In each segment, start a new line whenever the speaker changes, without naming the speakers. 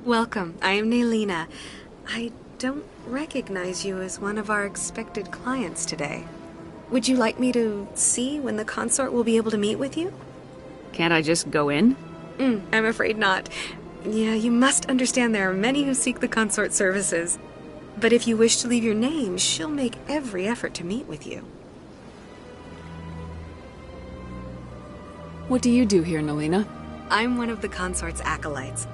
Welcome. I am Nailina. I don't recognize you as one of our expected clients today. Would you like me to see when the consort will be able to meet with you?
Can't I just go in?
I'm afraid not. Yeah, you must understand there are many who seek the consort services. But if you wish to leave your name, she'll make every effort to meet with you.
What do you do here, Nailina?
I'm one of the consort's acolytes.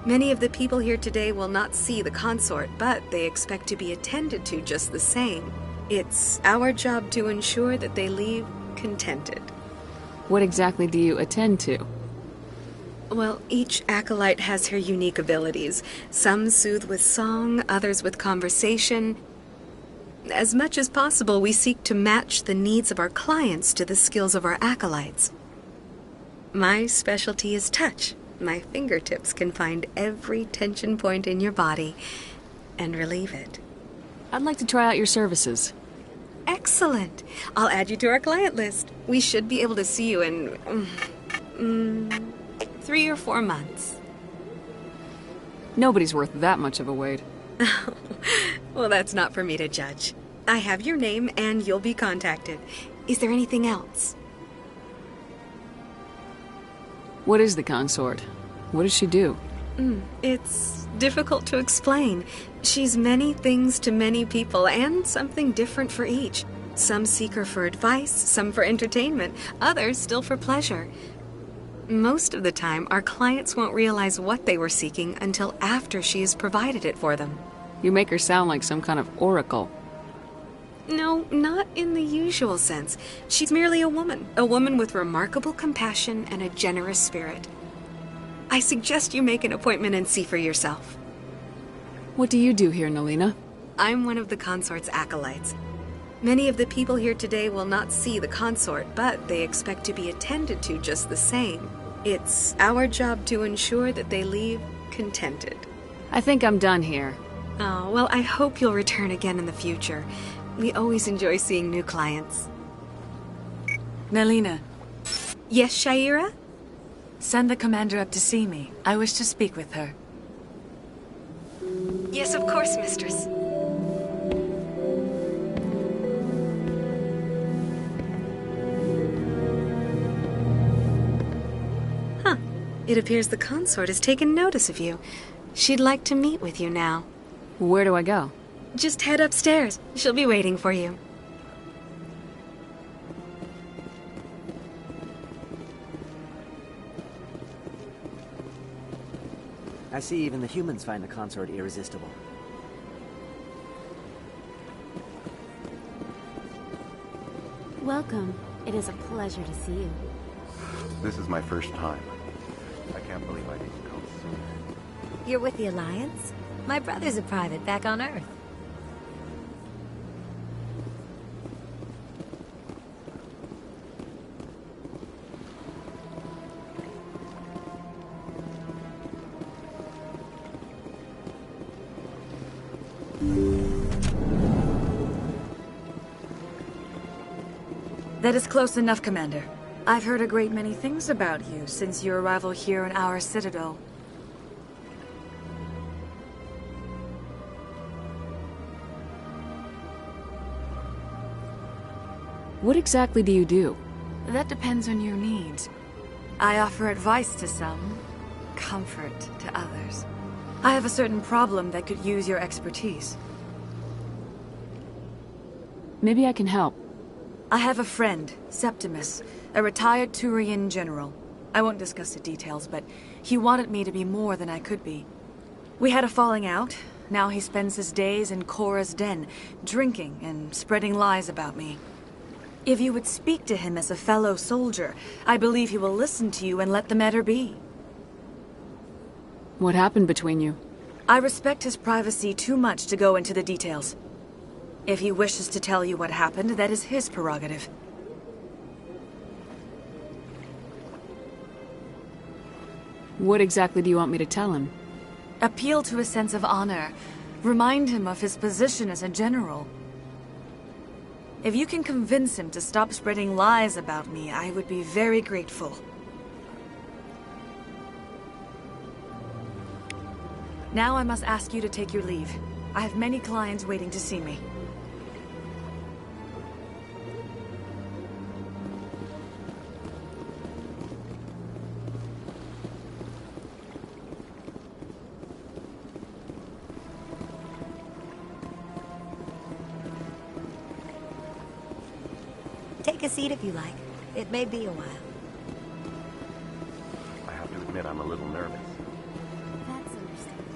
Many of the people here today will not see the consort, but they expect to be attended to just the same. It's our job to ensure that they leave contented.
What exactly do you attend to?
Well, each acolyte has her unique abilities. Some soothe with song, others with conversation. As much as possible, we seek to match the needs of our clients to the skills of our acolytes. My specialty is touch. My fingertips can find every tension point in your body and relieve it.
I'd like to try out your services.
Excellent. I'll add you to our client list. We should be able to see you in 3 or 4 months.
Nobody's worth that much of a wait.
Well, that's not for me to judge. I have your name and you'll be contacted. Is there anything else?
What is the consort? What does she do?
It's difficult to explain. She's many things to many people and something different for each. Some seek her for advice, some for entertainment, others still for pleasure. Most of the time, our clients won't realize what they were seeking until after she has provided it for them.
You make her sound like some kind of oracle.
No, not in the usual sense. She's merely a woman with remarkable compassion and a generous spirit. I suggest you make an appointment and see for yourself.
What do you do here, Nailina?
I'm one of the consort's acolytes. Many of the people here today will not see the consort, but they expect to be attended to just the same. It's our job to ensure that they leave contented.
I think I'm done here.
Oh, well, I hope you'll return again in the future. We always enjoy seeing new clients.
Nailina,
Yes, Shaira?
send the commander up to see me. I wish to speak with her.
Yes, of course, mistress. Huh. It appears the consort has taken notice of you. She'd like to meet with you now.
Where do I go?
Just head upstairs. She'll be waiting for you.
I see even the humans find the consort irresistible.
Welcome. It is a pleasure to see you.
This is my first time. I can't believe I didn't come sooner.
You're with the Alliance? My brother's a private back on Earth.
That is close enough, Commander. I've heard a great many things about you since your arrival here in our citadel.
What exactly do you do?
That depends on your needs. I offer advice to some, comfort to others. I have a certain problem that could use your expertise.
Maybe I can help.
I have a friend, Septimus, a retired Turian general. I won't discuss the details, but he wanted me to be more than I could be. We had a falling out. Now he spends his days in Korra's den, drinking and spreading lies about me. If you would speak to him as a fellow soldier, I believe he will listen to you and let the matter be.
What happened between you?
I respect his privacy too much to go into the details. If he wishes to tell you what happened, that is his prerogative.
What exactly do you want me to tell him?
Appeal to his sense of honor. Remind him of his position as a general. If you can convince him to stop spreading lies about me, I would be very grateful. Now I must ask you to take your leave. I have many clients waiting to see me.
Take a seat if you like. It may be a while.
I have to admit I'm a little nervous.
That's understandable.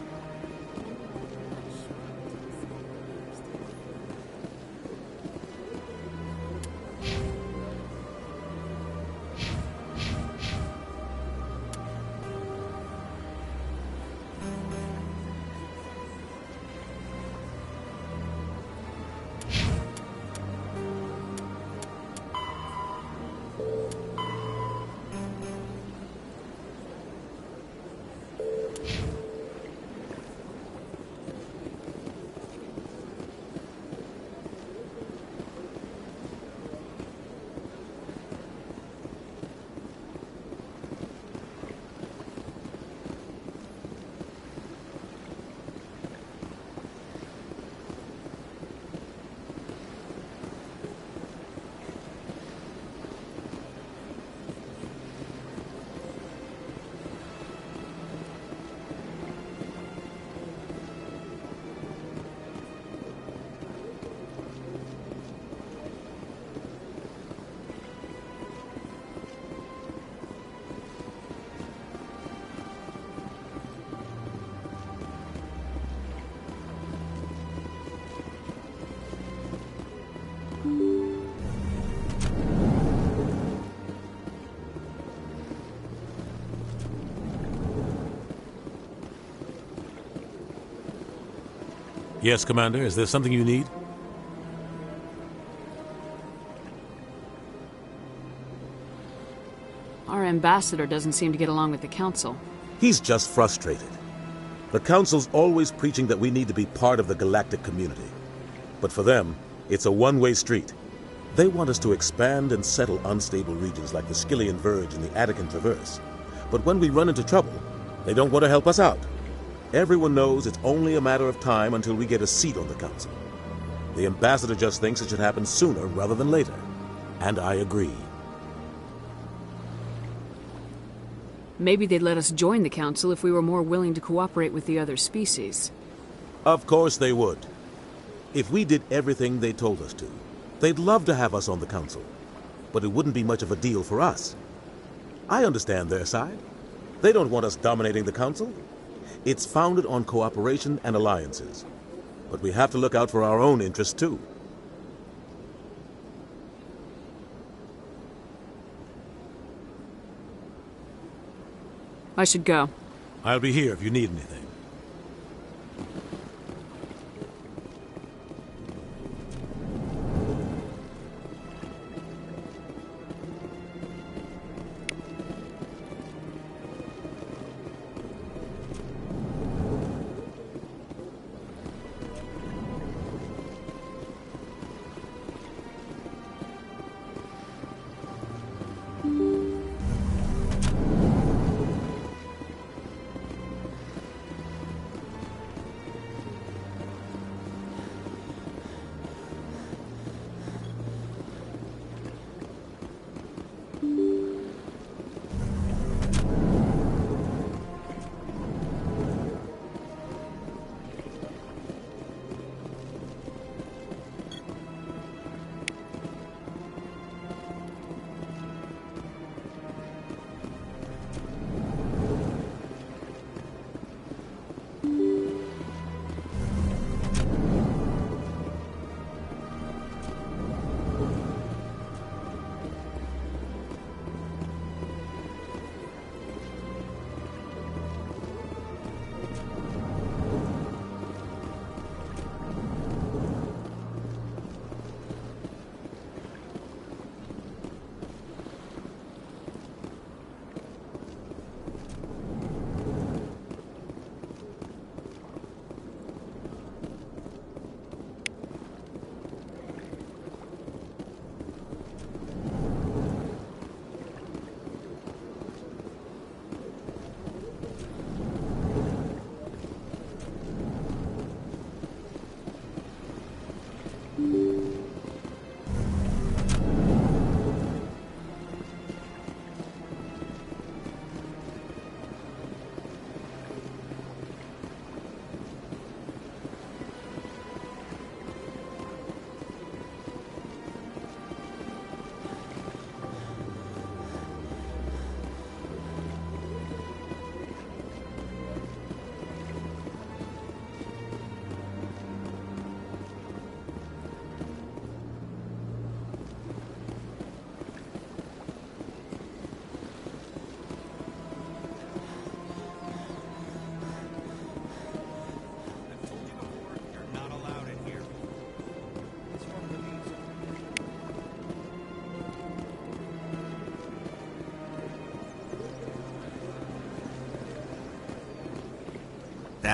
Yes, Commander. Is there something you need?
Our ambassador doesn't seem to get along with the Council.
He's just frustrated. The Council's always preaching that we need to be part of the galactic community. But for them, it's a one-way street. They want us to expand and settle unstable regions like the Skillian Verge and the Attican Traverse. But when we run into trouble, they don't want to help us out. Everyone knows it's only a matter of time until we get a seat on the Council. The ambassador just thinks it should happen sooner rather than later. And I agree.
Maybe they'd let us join the Council if we were more willing to cooperate with the other species.
Of course they would. If we did everything they told us to, they'd love to have us on the Council. But it wouldn't be much of a deal for us. I understand their side. They don't want us dominating the Council. It's founded on cooperation and alliances. But we have to look out for our own interests, too.
I should go.
I'll be here if you need anything.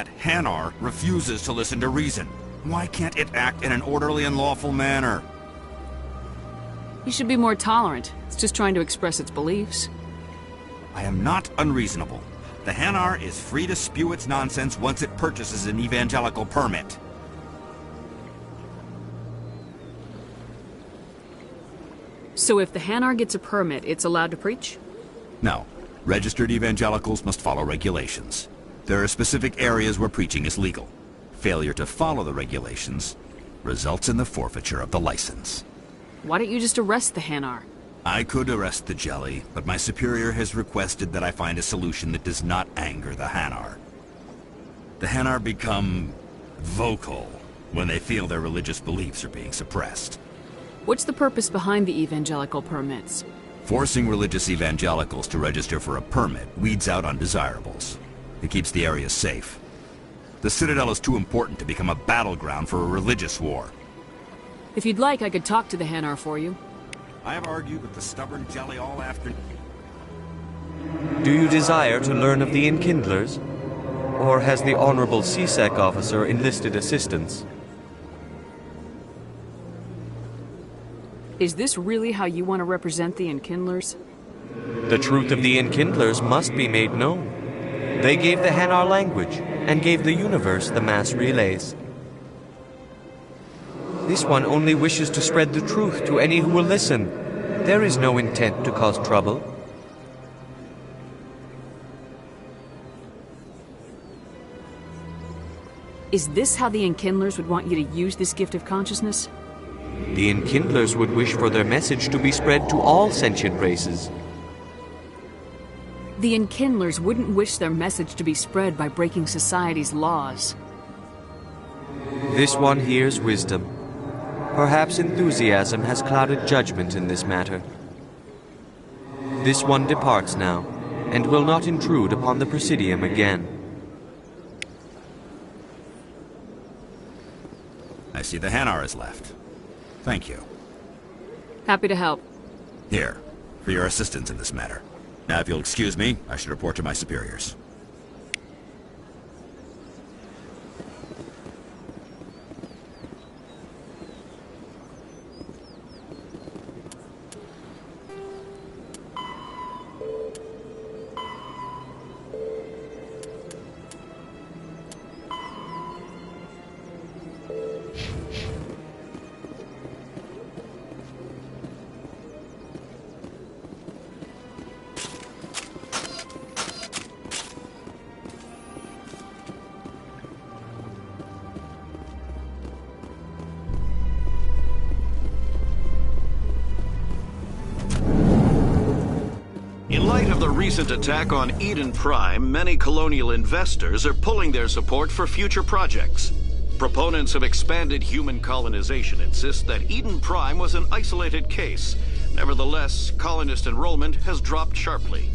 That Hanar refuses to listen to reason. Why can't it act in an orderly and lawful manner?
You should be more tolerant. It's just trying to express its beliefs.
I am not unreasonable. The Hanar is free to spew its nonsense once it purchases an evangelical permit.
So if the Hanar gets a permit, it's allowed to preach?
No. Registered evangelicals must follow regulations. There are specific areas where preaching is legal. Failure to follow the regulations results in the forfeiture of the license.
Why don't you just arrest the Hanar?
I could arrest the jelly, but my superior has requested that I find a solution that does not anger the Hanar. The Hanar become vocal when they feel their religious beliefs are being suppressed.
What's the purpose behind the evangelical permits?
Forcing religious evangelicals to register for a permit weeds out undesirables. It keeps the area safe. The Citadel is too important to become a battleground for a religious war.
If you'd like, I could talk to the Hanar for you.
I have argued with the stubborn jelly all afternoon.
Do you desire to learn of the Enkindlers? Or has the Honorable CSEC officer enlisted assistance?
Is this really how you want to represent the Enkindlers?
The truth of the Enkindlers must be made known. They gave the Hanar language, and gave the universe the mass relays. This one only wishes to spread the truth to any who will listen. There is no intent to cause trouble.
Is this how the Enkindlers would want you to use this gift of consciousness?
The Enkindlers would wish for their message to be spread to all sentient races.
The Enkindlers wouldn't wish their message to be spread by breaking society's laws.
This one hears wisdom. Perhaps enthusiasm has clouded judgment in this matter. This one departs now, and will not intrude upon the Presidium again.
I see the Hanar is left. Thank you.
Happy to help.
Here, for your assistance in this matter. Now, if you'll excuse me, I should report to my superiors.
In light of the recent attack on Eden Prime, many colonial investors are pulling their support for future projects. Proponents of expanded human colonization insist that Eden Prime was an isolated case. Nevertheless, colonist enrollment has dropped sharply.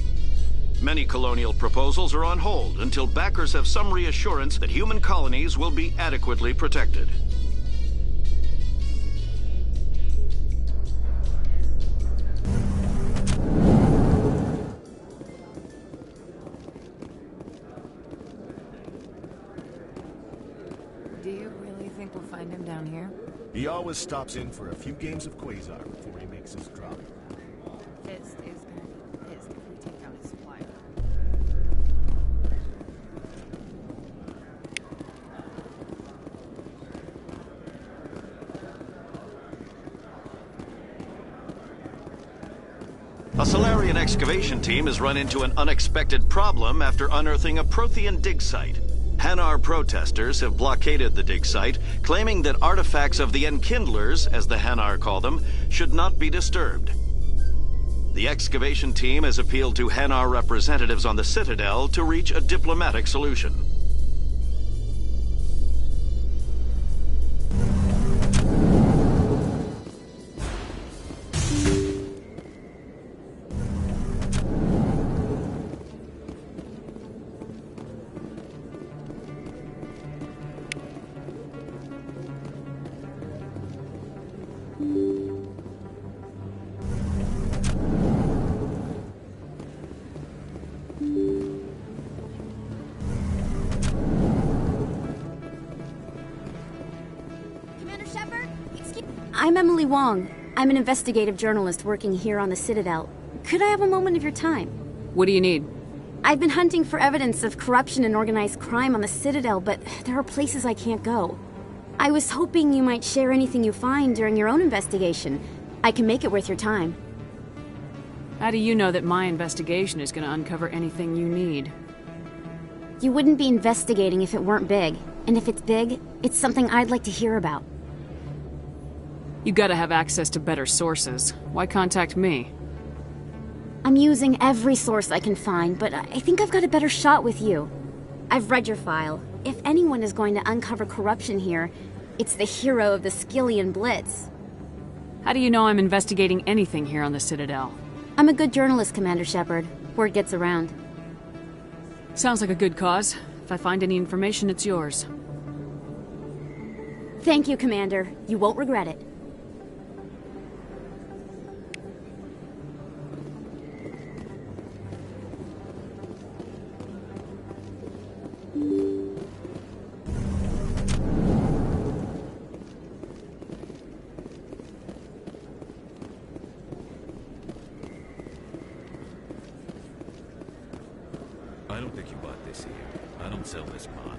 Many colonial proposals are on hold until backers have some reassurance that human colonies will be adequately protected.
Do you really think we'll find him down here?
He always stops in for a few games of Quasar before he makes his drop.
Fist is gonna be pissed if we take out his supplier.
A Solarian excavation team has run into an unexpected problem after unearthing a Prothean dig site. Hanar protesters have blockaded the dig site, claiming that artifacts of the Enkindlers, as the Hanar call them, should not be disturbed. The excavation team has appealed to Hanar representatives on the Citadel to reach a diplomatic solution.
I'm Emily Wong. I'm an investigative journalist working here on the Citadel. Could I have a moment of your time?
What do you need?
I've been hunting for evidence of corruption and organized crime on the Citadel, but there are places I can't go. I was hoping you might share anything you find during your own investigation. I can make it worth your time.
How do you know that my investigation is going to uncover anything you need?
You wouldn't be investigating if it weren't big. And if it's big, it's something I'd like to hear about.
You gotta have access to better sources. Why contact me?
I'm using every source I can find, but I think I've got a better shot with you. I've read your file. If anyone is going to uncover corruption here, it's the hero of the Skillian Blitz.
How do you know I'm investigating anything here on the Citadel?
I'm a good journalist, Commander Shepard. Word gets around.
Sounds like a good cause. If I find any information, it's yours.
Thank you, Commander. You won't regret it.
I don't think you bought this here. I don't sell this pot.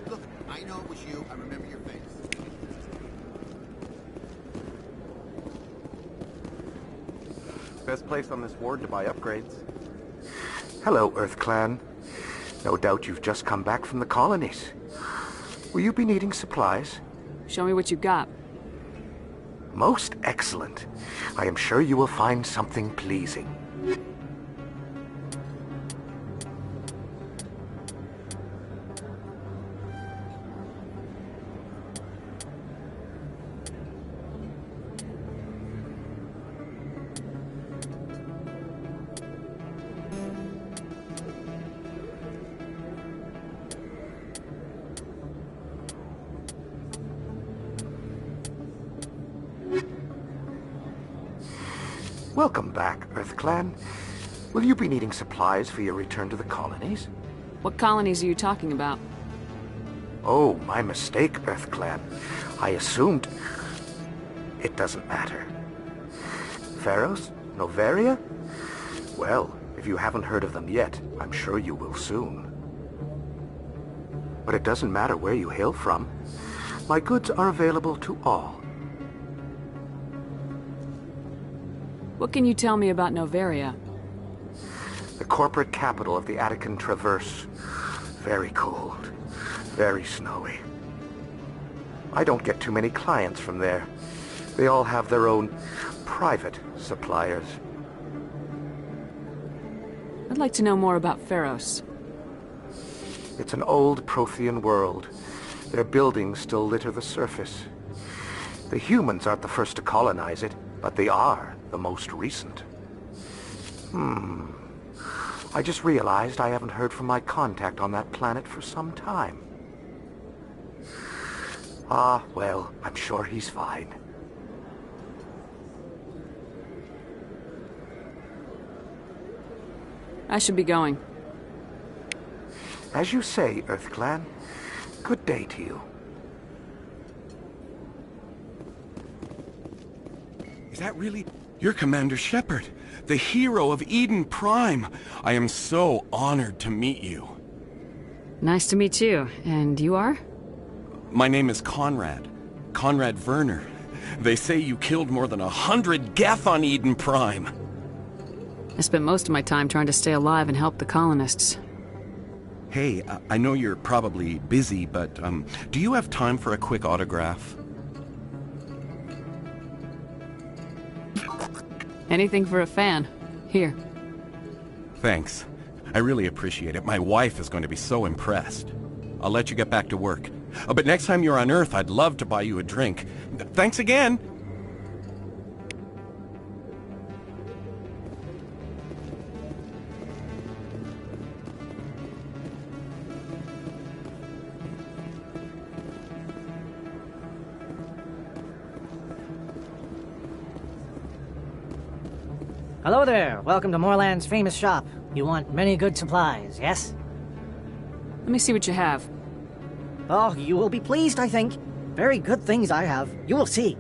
Look, I know it was you. I remember your face.
Best place on this ward to buy upgrades.
Hello, Earth Clan. No doubt you've just come back from the colonies. Will you be needing supplies?
Show me what you got.
Most excellent. I am sure you will find something pleasing. Welcome back, Earth Clan. Will you be needing supplies for your return to the colonies?
What colonies are you talking about?
Oh, my mistake, Earth Clan. I assumed... It doesn't matter. Pharos? Noveria? Well, if you haven't heard of them yet, I'm sure you will soon. But it doesn't matter where you hail from. My goods are available to all.
What can you tell me about Noveria?
The corporate capital of the Attican Traverse. Very cold. Very snowy. I don't get too many clients from there. They all have their own private suppliers.
I'd like to know more about Pharos.
It's an old Prothean world. Their buildings still litter the surface. The humans aren't the first to colonize it, but they are the most recent. I just realized I haven't heard from my contact on that planet for some time. Ah, well, I'm sure he's fine.
I should be going.
As you say, Earth Clan. Good day to you.
Is that really... You're Commander Shepard, the hero of Eden Prime. I am so honored to meet you.
Nice to meet you. And you are?
My name is Conrad. Conrad Werner. They say you killed more than 100 Geth on Eden Prime.
I spent most of my time trying to stay alive and help the colonists.
Hey, I know you're probably busy, but do you have time for a quick autograph?
Anything for a fan. Here.
Thanks. I really appreciate it. My wife is going to be so impressed. I'll let you get back to work. But next time you're on Earth, I'd love to buy you a drink. Thanks again!
Hello there. Welcome to Moorland's famous shop. You want many good supplies, yes?
Let me see what you have.
Oh, you will be pleased, I think. Very good things I have. You will see.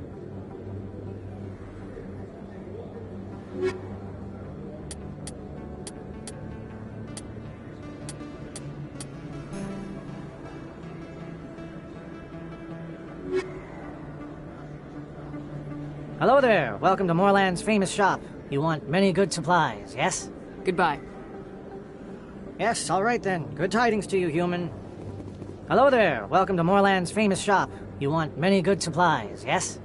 Hello there. Welcome to Moorland's famous shop. You want many good supplies, yes?
Goodbye.
Yes, all right then. Good tidings to you, human. Hello there. Welcome to Moorland's famous shop. You want many good supplies, yes?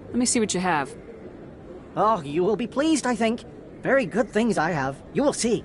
Let me see what you have.
Oh, you will be pleased, I think. Very good things I have. You will see.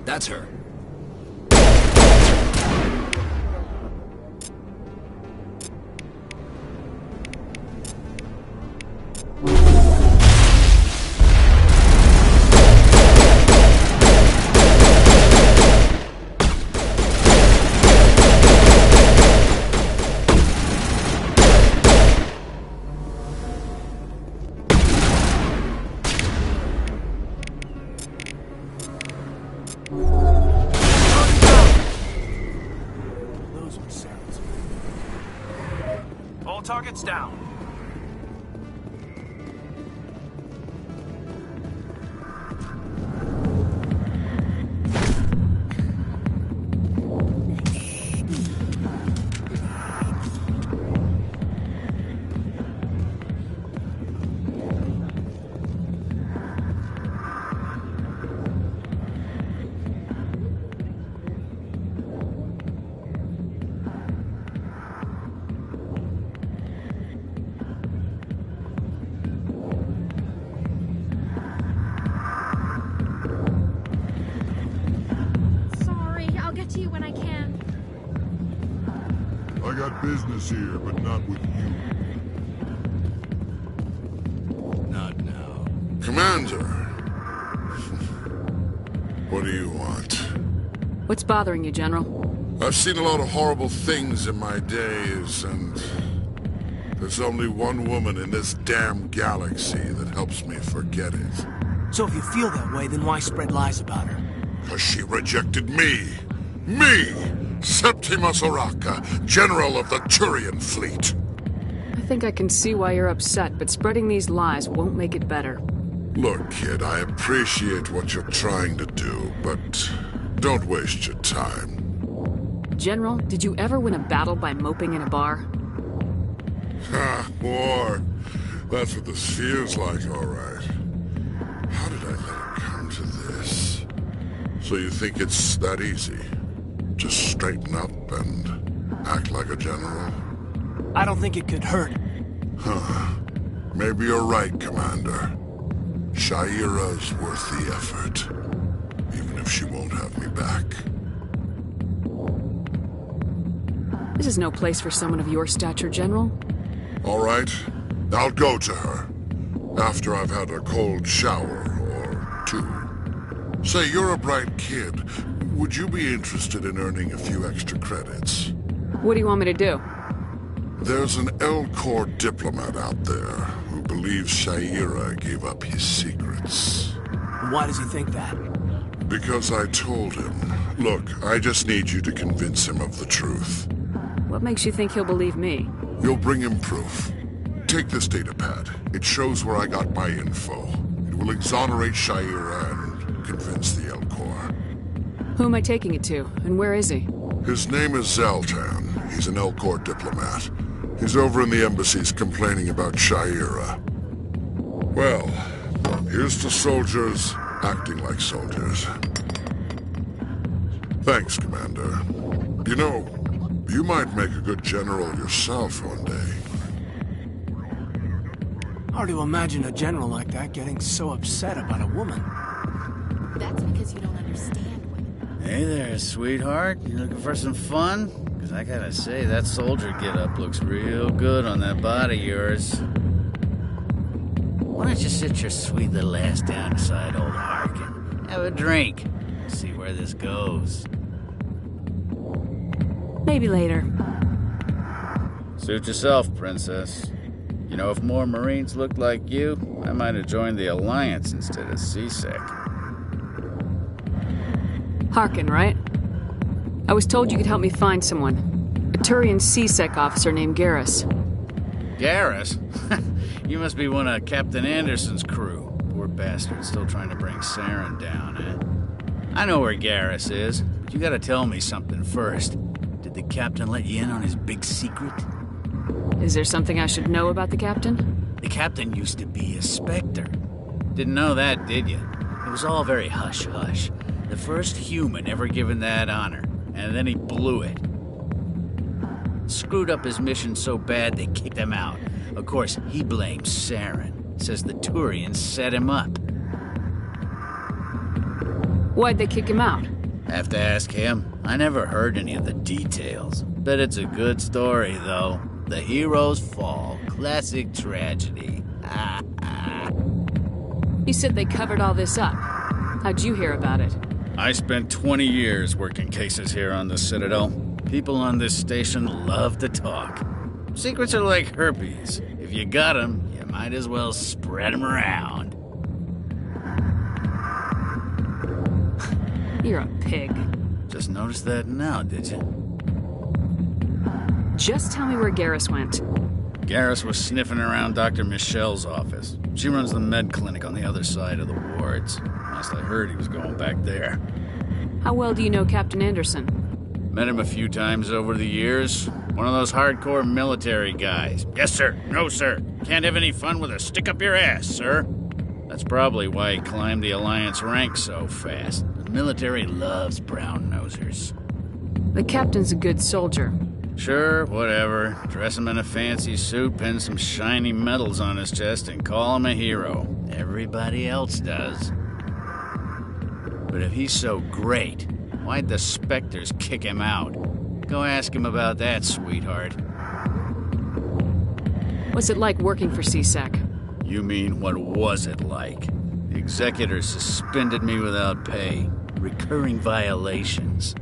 That's her.
All targets down.
Business here, but not with you.
Not now.
Commander! What do you want?
What's bothering you, General?
I've seen a lot of horrible things in my days, and there's only one woman in this damn galaxy that helps me forget it.
So if you feel that way, then why spread lies about her?
Because she rejected me! Me! Septimus Oraka, General of the Turian Fleet.
I think I can see why you're upset, but spreading these lies won't make it better.
Look, kid, I appreciate what you're trying to do, but don't waste your time.
General, did you ever win a battle by moping in a bar?
Ha, war. That's what this feels like, all right. How did I let it come to this? So you think it's that easy? Just straighten up and act like a general?
I don't think it could hurt.
Huh. Maybe you're right, Commander. Shaira's worth the effort. Even if she won't have me back.
This is no place for someone of your stature, General.
All right. I'll go to her. After I've had a cold shower or two. Say, you're a bright kid. Would you be interested in earning a few extra credits?
What do you want me to do?
There's an L-Corps diplomat out there who believes Shaira gave up his secrets.
Why does he think that?
Because I told him. Look, I just need you to convince him of the truth.
What makes you think he'll believe me?
You'll bring him proof. Take this datapad. It shows where I got my info. It will exonerate Shaira and convince the L-Corps.
Who am I taking it to, and where is he?
His name is Zaltan. He's an L-Corps diplomat. He's over in the embassies complaining about Shaira. Well, here's to soldiers acting like soldiers. Thanks, Commander. You know, You might make a good general yourself one day.
Hard to imagine a general like that getting so upset about a woman.
That's because you don't understand women.
Hey there, sweetheart. You looking for some fun? Because I gotta say, that soldier get-up looks real good on that body of yours. Why don't you sit your sweet little ass down beside old Harkin? Have a drink. See where this goes.
Maybe later.
Suit yourself, princess. You know, if more Marines looked like you, I might have joined the Alliance instead of CSEC.
Harkin, right? I was told you could help me find someone. A Turian CSEC officer named Garrus.
Garrus? You must be one of Captain Anderson's crew. Poor bastard, still trying to bring Saren down, eh? I know where Garrus is, but you gotta tell me something first. Did the captain let you in on his big secret?
Is there something I should know about the captain?
The captain used to be a Spectre. Didn't know that, did you? It was all very hush-hush. The first human ever given that honor, and then he blew it. Screwed up his mission so bad they kicked him out. Of course, he blames Saren. Says the Turians set him up.
Why'd they kick him out?
Have to ask him. I never heard any of the details. Bet it's a good story, though. The heroes fall. Classic tragedy.
You said they covered all this up. How'd you hear about it?
I spent 20 years working cases here on the Citadel. People on this station love to talk. Secrets are like herpes. If you got them, you might as well spread them around.
You're a pig.
Just noticed that now, did you?
Just tell me where Garrus went.
Garrus was sniffing around Dr. Michelle's office. She runs the med clinic on the other side of the wards. Last I heard, he was going back there.
How well do you know Captain Anderson?
Met him a few times over the years. One of those hardcore military guys. Yes, sir. No, sir. Can't have any fun with a stick up your ass, sir. That's probably why he climbed the Alliance ranks so fast. The military loves brown-nosers.
The captain's a good soldier.
Sure, whatever. Dress him in a fancy suit, pin some shiny medals on his chest, and call him a hero. Everybody else does. But if he's so great, why'd the Spectres kick him out? Go ask him about that, sweetheart.
What's it like working for CSEC?
You mean, what was it like? The executor suspended me without pay. Recurring violations.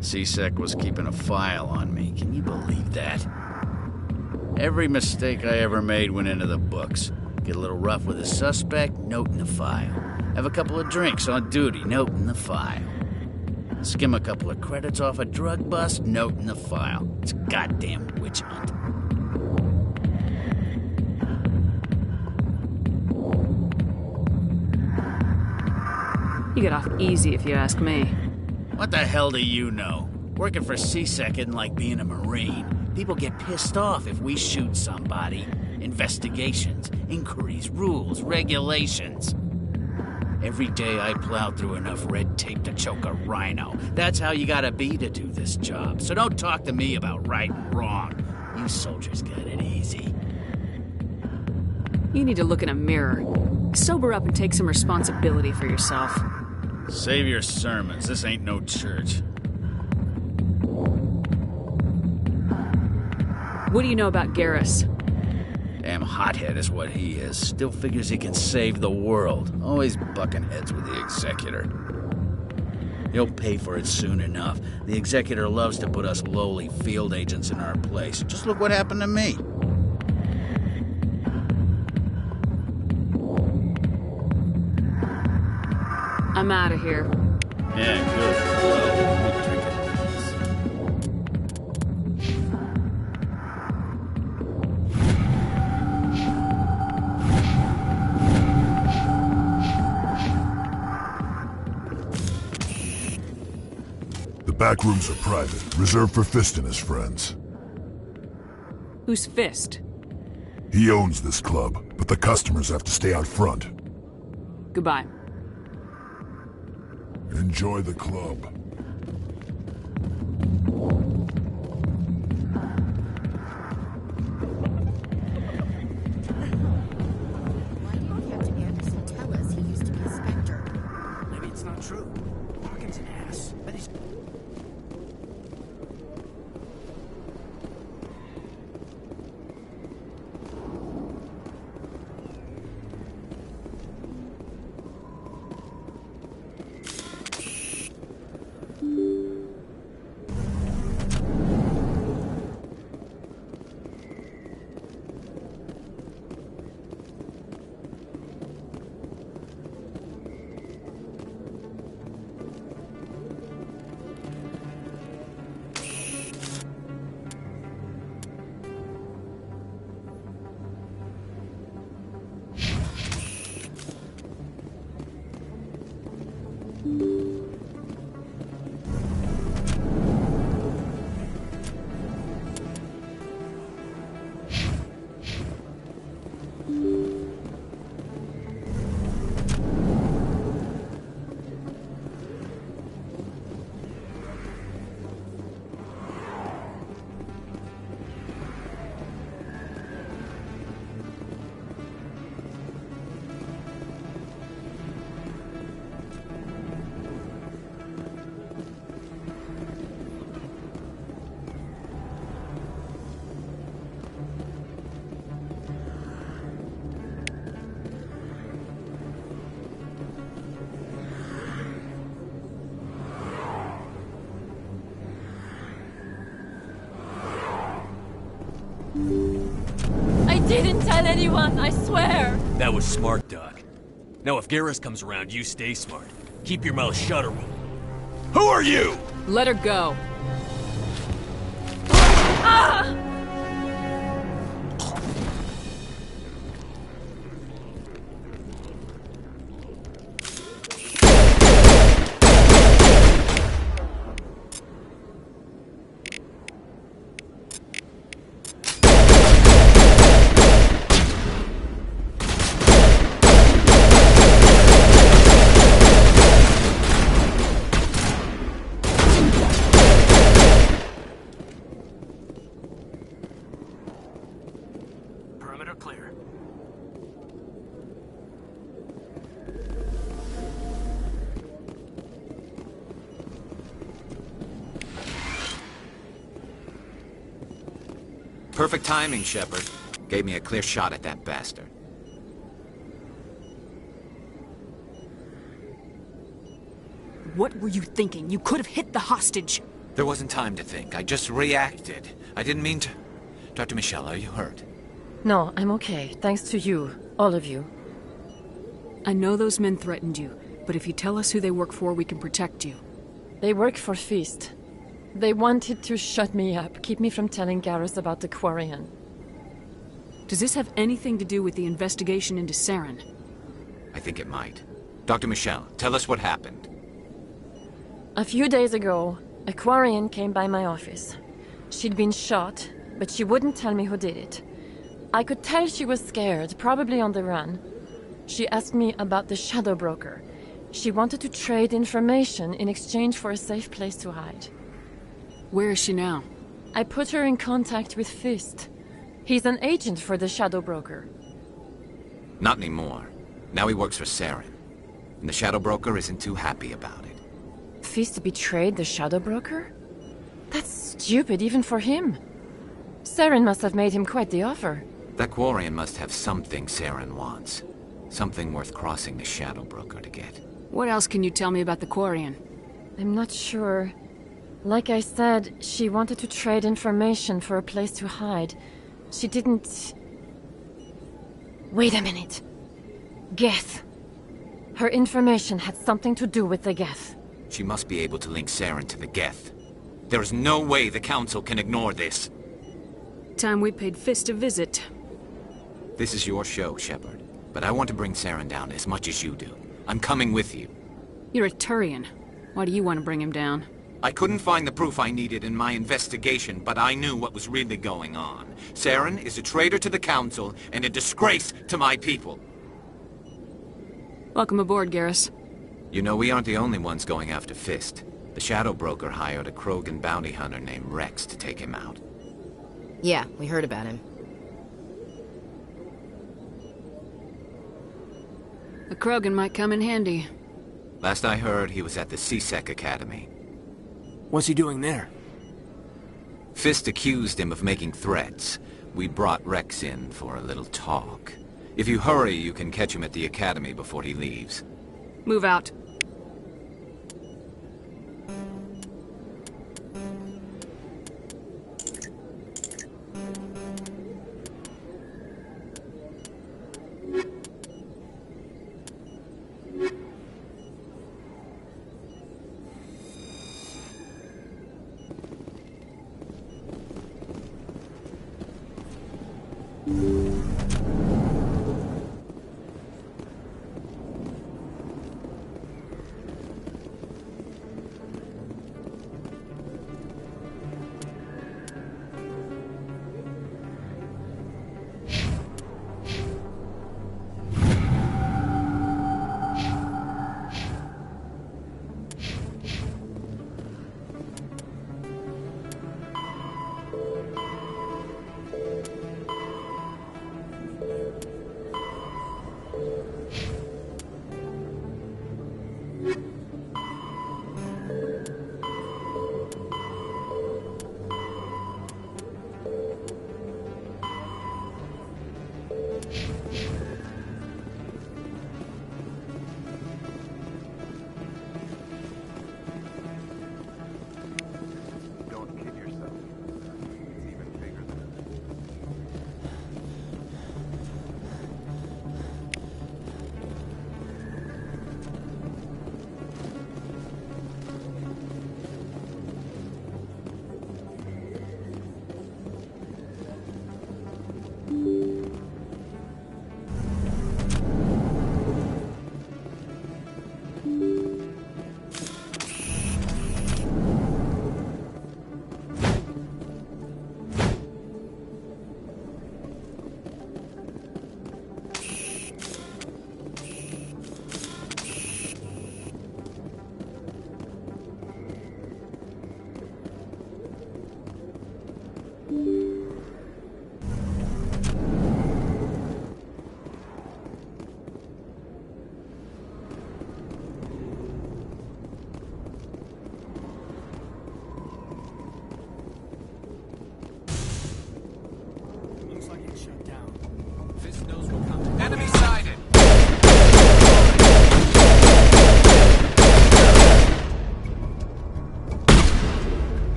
CSEC was keeping a file on me. Can you believe that? Every mistake I ever made went into the books. Get a little rough with a suspect, note in the file. Have a couple of drinks on duty, note in the file. Skim a couple of credits off a drug bust, note in the file. It's a goddamn witch hunt.
You get off easy if you ask me.
What the hell do you know? Working for CSEC isn't like being a Marine. People get pissed off if we shoot somebody. Investigations, inquiries, rules, regulations. Every day I plow through enough red tape to choke a rhino. That's how you gotta be to do this job. So don't talk to me about right and wrong. You soldiers got it easy.
You need to look in a mirror. Sober up and take some responsibility for yourself.
Save your sermons. This ain't no church.
What do you know about Garrus?
Damn hothead is what he is. Still figures he can save the world. Always bucking heads with the executor. He'll pay for it soon enough. The executor loves to put us lowly field agents in our place. Just look what happened to me.
I'm out of here.
Yeah, good. Well, drink it.
The back rooms are private, reserved for Fist and his friends.
Who's Fist?
He owns this club, but the customers have to stay out front.
Goodbye.
Enjoy the club.
I didn't tell anyone, I swear!
That was smart, Doc. Now if Garrus comes around, you stay smart. Keep your mouth shut or... Who are you?
Let her go.
Ah!
Perfect timing, Shepard. Gave me a clear shot at that bastard.
What were you thinking? You could have hit the hostage.
There wasn't time to think. I just reacted. I didn't mean to... Dr. Michelle, are you hurt?
No, I'm okay. Thanks to you. All of you.
I know those men threatened you, but if you tell us who they work for, we can protect you.
They work for Feast. They wanted to shut me up, keep me from telling Garrus about the Quarian.
Does this have anything to do with the investigation into Saren?
I think it might. Dr. Michelle, tell us what happened.
A few days ago, a Quarian came by my office. She'd been shot, but she wouldn't tell me who did it. I could tell she was scared, probably on the run. She asked me about the Shadow Broker. She wanted to trade information in exchange for a safe place to hide.
Where is she now?
I put her in contact with Fist. He's an agent for the Shadow Broker.
Not anymore. Now he works for Saren. And the Shadow Broker isn't too happy about it.
Fist betrayed the Shadow Broker? That's stupid even for him. Saren must have made him quite the offer.
That Quarian must have something Saren wants. Something worth crossing the Shadow Broker to get.
What else can you tell me about the Quarian?
I'm not sure. Like I said, she wanted to trade information for a place to hide. She didn't... Wait a minute. Geth. Her information had something to do with the Geth.
She must be able to link Saren to the Geth. There is no way the Council can ignore this.
Time we paid Fist a visit.
This is your show, Shepard. But I want to bring Saren down as much as you do. I'm coming with you.
You're a Turian. Why do you want to bring him down?
I couldn't find the proof I needed in my investigation, but I knew what was really going on. Saren is a traitor to the Council and a disgrace to my people.
Welcome aboard, Garrus.
You know, we aren't the only ones going after Fist. The Shadow Broker hired a Krogan bounty hunter named Rex to take him out.
Yeah, we heard about him.
A Krogan might come in handy.
Last I heard, he was at the CSEC Academy.
What's he doing there?
Fist accused him of making threats. We brought Rex in for a little talk. If you hurry, you can catch him at the Academy before he leaves.
Move out.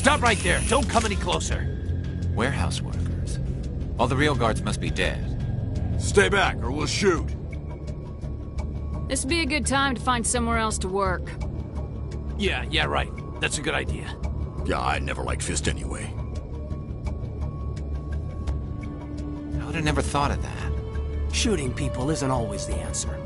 Stop right there. Don't come any closer.
Warehouse workers. All the real guards must be dead.
Stay back, or we'll shoot.
This would be a good time to find somewhere else to work.
Yeah, right. That's a good idea.
Yeah, I never liked Fist anyway.
I would have never thought of that.
Shooting people isn't always the answer.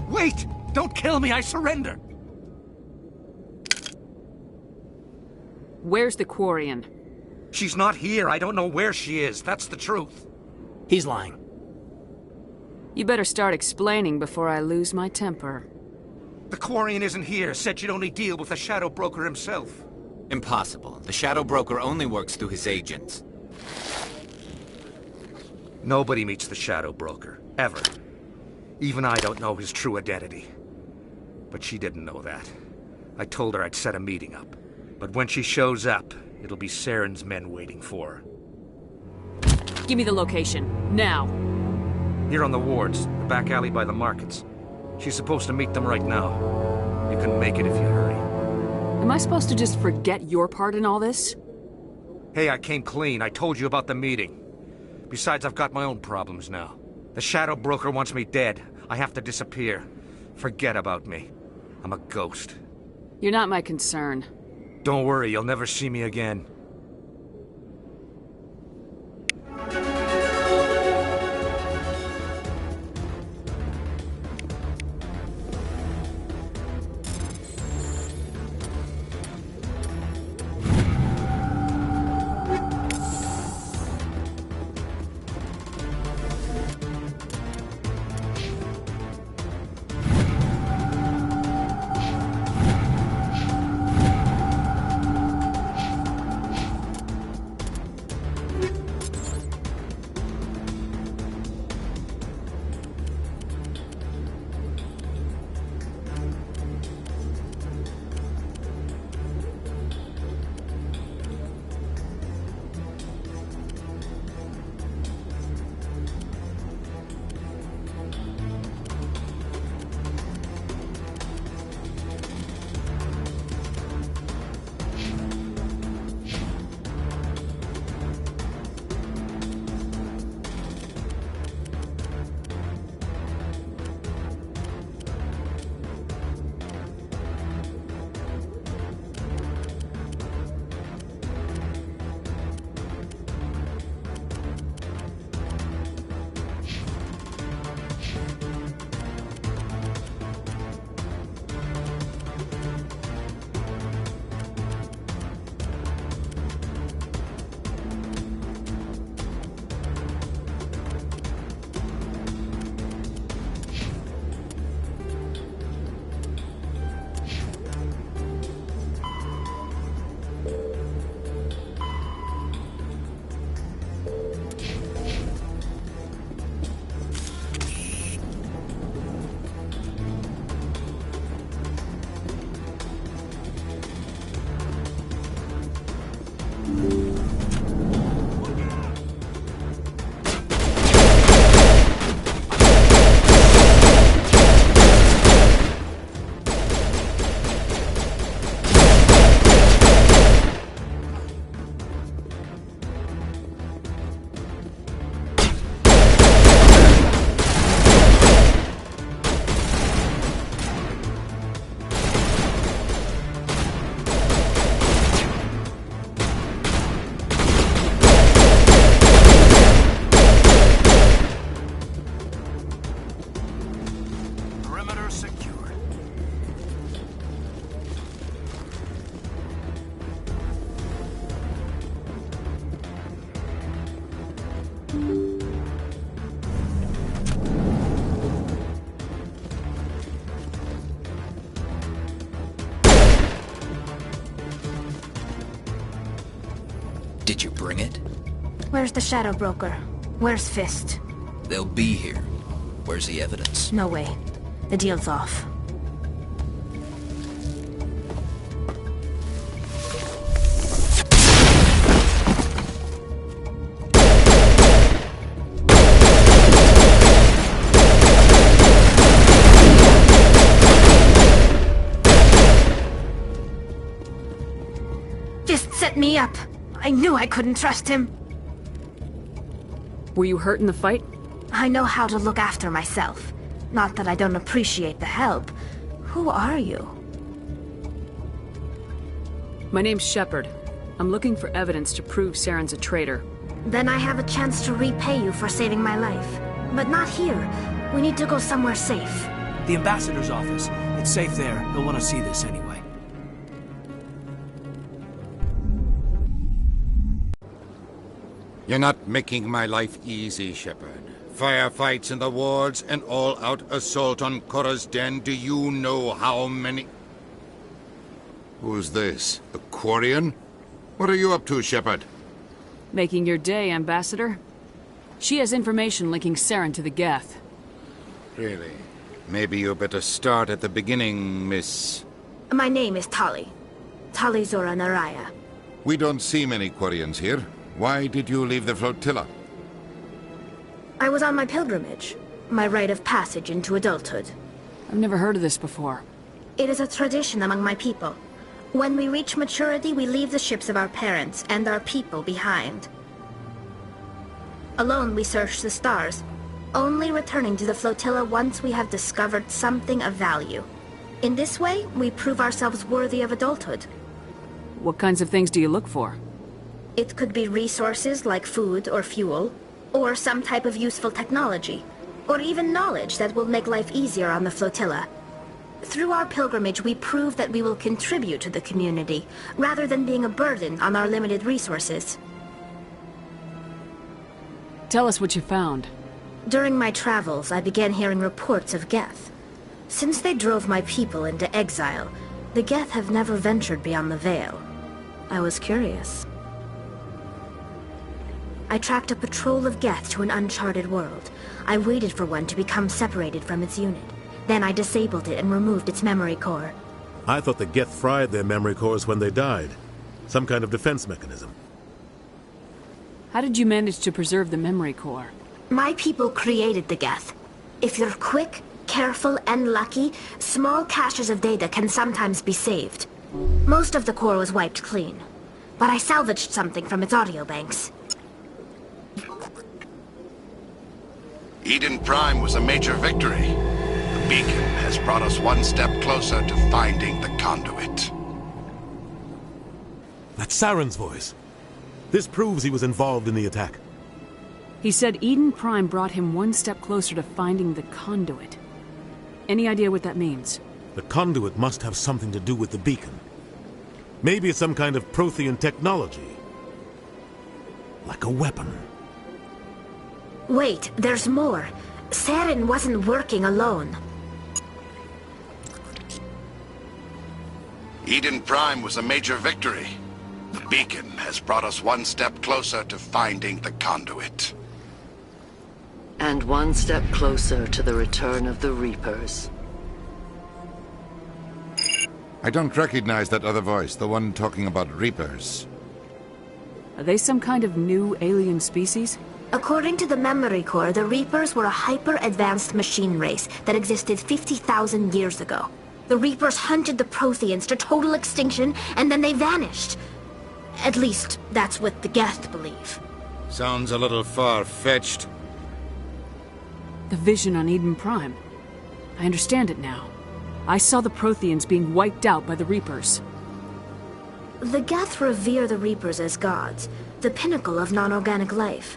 Wait! Don't kill me, I surrender!
Where's the Quarian?
She's not here. I don't know where she is. That's the truth.
He's lying.
You better start explaining before I lose my temper.
The Quarian isn't here. Said she'd only deal with the Shadow Broker himself.
Impossible. The Shadow Broker only works through his agents.
Nobody meets the Shadow Broker. Ever. Even I don't know his true identity. But she didn't know that. I told her I'd set a meeting up. But when she shows up, it'll be Saren's men waiting for her.
Give me the location. Now.
Here on the wards, the back alley by the markets. She's supposed to meet them right now. You can make it if you hurry.
Am I supposed to just forget your part in all this?
Hey, I came clean. I told you about the meeting. Besides, I've got my own problems now. The Shadow Broker wants me dead. I have to disappear. Forget about me. I'm a ghost.
You're not my concern.
Don't worry, you'll never see me again.
Did you bring it?
Where's the Shadow Broker? Where's Fist?
They'll be here. Where's the evidence?
No way. The deal's off. Fist set me up. I knew I couldn't trust him.
Were you hurt in the fight?
I know how to look after myself. Not that I don't appreciate the help. Who are you?
My name's Shepard. I'm looking for evidence to prove Saren's a traitor.
Then I have a chance to repay you for saving my life. But not here. We need to go somewhere safe.
The ambassador's office. It's safe there. He'll want to see this anyway.
You're not making my life easy, Shepard. Firefights in the wards, an all-out assault on Korra's den. Do you know how many...
Who's this? The Quarian? What are you up to, Shepard?
Making your day, Ambassador. She has information linking Saren to the Geth.
Really? Maybe you better start at the beginning, Miss...
My name is Tali. Tali Zora Naraya.
We don't see many Quarians here. Why did you leave the flotilla?
I was on my pilgrimage. My rite of passage into adulthood.
I've never heard of this before.
It is a tradition among my people. When we reach maturity, we leave the ships of our parents and our people behind. Alone, we search the stars, only returning to the flotilla once we have discovered something of value. In this way, we prove ourselves worthy of adulthood.
What kinds of things do you look for?
It could be resources like food or fuel, or some type of useful technology, or even knowledge that will make life easier on the flotilla. Through our pilgrimage, we prove that we will contribute to the community, rather than being a burden on our limited resources.
Tell us what you found.
During my travels, I began hearing reports of Geth. Since they drove my people into exile, the Geth have never ventured beyond the Veil. I was curious. I tracked a patrol of Geth to an uncharted world. I waited for one to become separated from its unit. Then I disabled it and removed its memory core.
I thought the Geth fried their memory cores when they died. Some kind of defense mechanism.
How did you manage to preserve the memory core?
My people created the Geth. If you're quick, careful, and lucky, small caches of data can sometimes be saved. Most of the core was wiped clean, but I salvaged something from its audio banks.
Eden Prime was a major victory. The beacon has brought us one step closer to finding the conduit.
That's Saren's voice. This proves he was involved in the attack.
He said Eden Prime brought him one step closer to finding the conduit. Any idea what that means?
The conduit must have something to do with the beacon. Maybe it's some kind of Prothean technology. Like a weapon.
Wait, there's more. Saren wasn't working alone.
Eden Prime was a major victory. The beacon has brought us one step closer to finding the conduit.
And one step closer to the return of the Reapers.
I don't recognize that other voice, the one talking about Reapers.
Are they some kind of new alien species?
According to the memory core, the Reapers were a hyper-advanced machine race that existed 50,000 years ago. The Reapers hunted the Protheans to total extinction, and then they vanished. At least, that's what the Geth believe.
Sounds a little far-fetched.
The vision on Eden Prime. I understand it now. I saw the Protheans being wiped out by the Reapers.
The Geth revere the Reapers as gods, the pinnacle of non-organic life.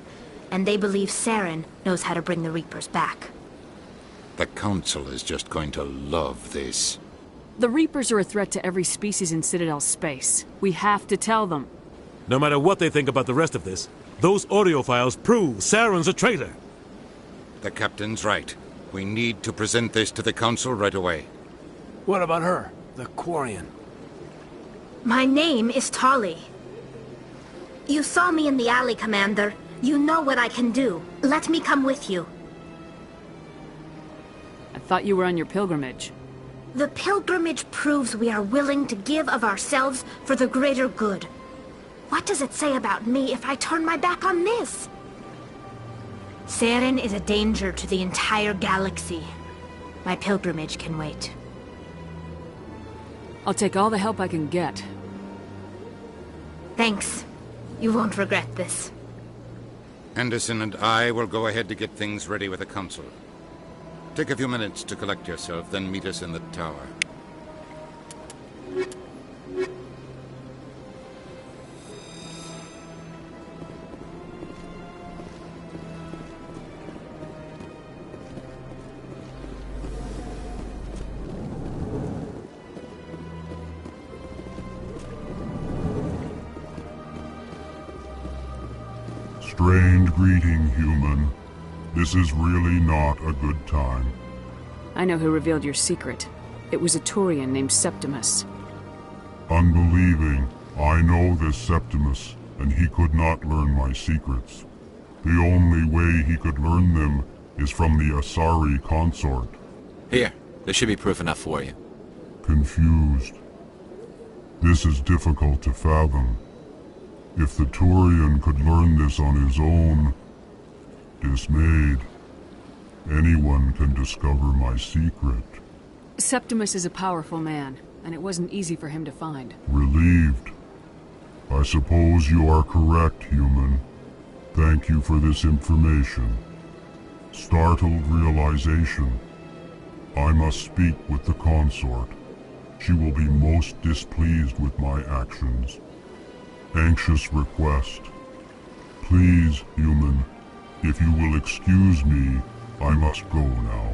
And they believe Saren knows how to bring the Reapers back.
The Council is just going to love this.
The Reapers are a threat to every species in Citadel space. We have to tell them.
No matter what they think about the rest of this, those audio files prove Saren's a traitor.
The Captain's right. We need to present this to the Council right away.
What about her? The Quarian?
My name is Tali. You saw me in the alley, Commander. You know what I can do. Let me come with you.
I thought you were on your pilgrimage.
The pilgrimage proves we are willing to give of ourselves for the greater good. What does it say about me if I turn my back on this? Saren is a danger to the entire galaxy. My pilgrimage can wait.
I'll take all the help I can get.
Thanks. You won't regret this.
Anderson and I will go ahead to get things ready with the Council. Take a few minutes to collect yourself, then meet us in the tower.
Strange greeting, human. This is really not a good time.
I know who revealed your secret. It was a Turian named Septimus.
Unbelieving, I know this Septimus, and he could not learn my secrets. The only way he could learn them is from the Asari consort.
Here, there should be proof enough for you.
Confused. This is difficult to fathom. If the Turian could learn this on his own, dismayed, anyone can discover my secret.
Septimus is a powerful man, and it wasn't easy for him to find.
Relieved. I suppose you are correct, human. Thank you for this information. Startled realization. I must speak with the consort. She will be most displeased with my actions. Anxious request. Please, human, if you will excuse me, I must go now.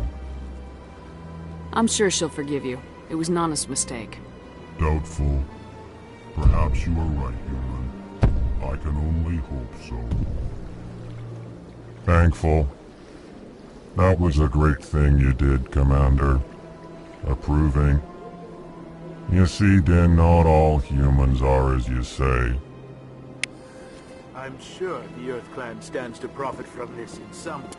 I'm sure she'll forgive you. It was Nana's mistake.
Doubtful. Perhaps you are right, human. I can only hope so. Thankful. That was a great thing you did, Commander. Approving. You see, then, not all humans are as you say.
I'm sure the Earth Clan stands to profit from this in some way.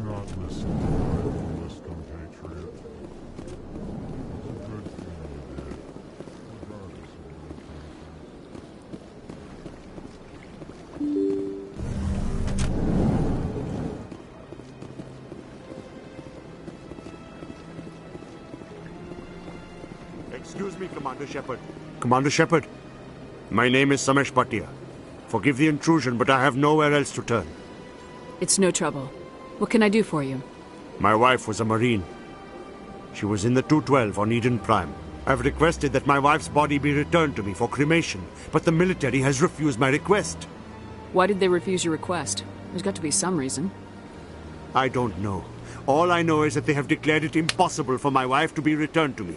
Not listen to my foolish compatriot. It's a good thing you did, regardless of your intentions.
Excuse me, Commander Shepard. Commander Shepard, my name is Samesh Bhatia. Forgive the intrusion, but I have nowhere else to turn.
It's no trouble. What can I do for you?
My wife was a Marine. She was in the 212 on Eden Prime. I've requested that my wife's body be returned to me for cremation, but the military has refused my request.
Why did they refuse your request? There's got to be some reason.
I don't know. All I know is that they have declared it impossible for my wife to be returned to me.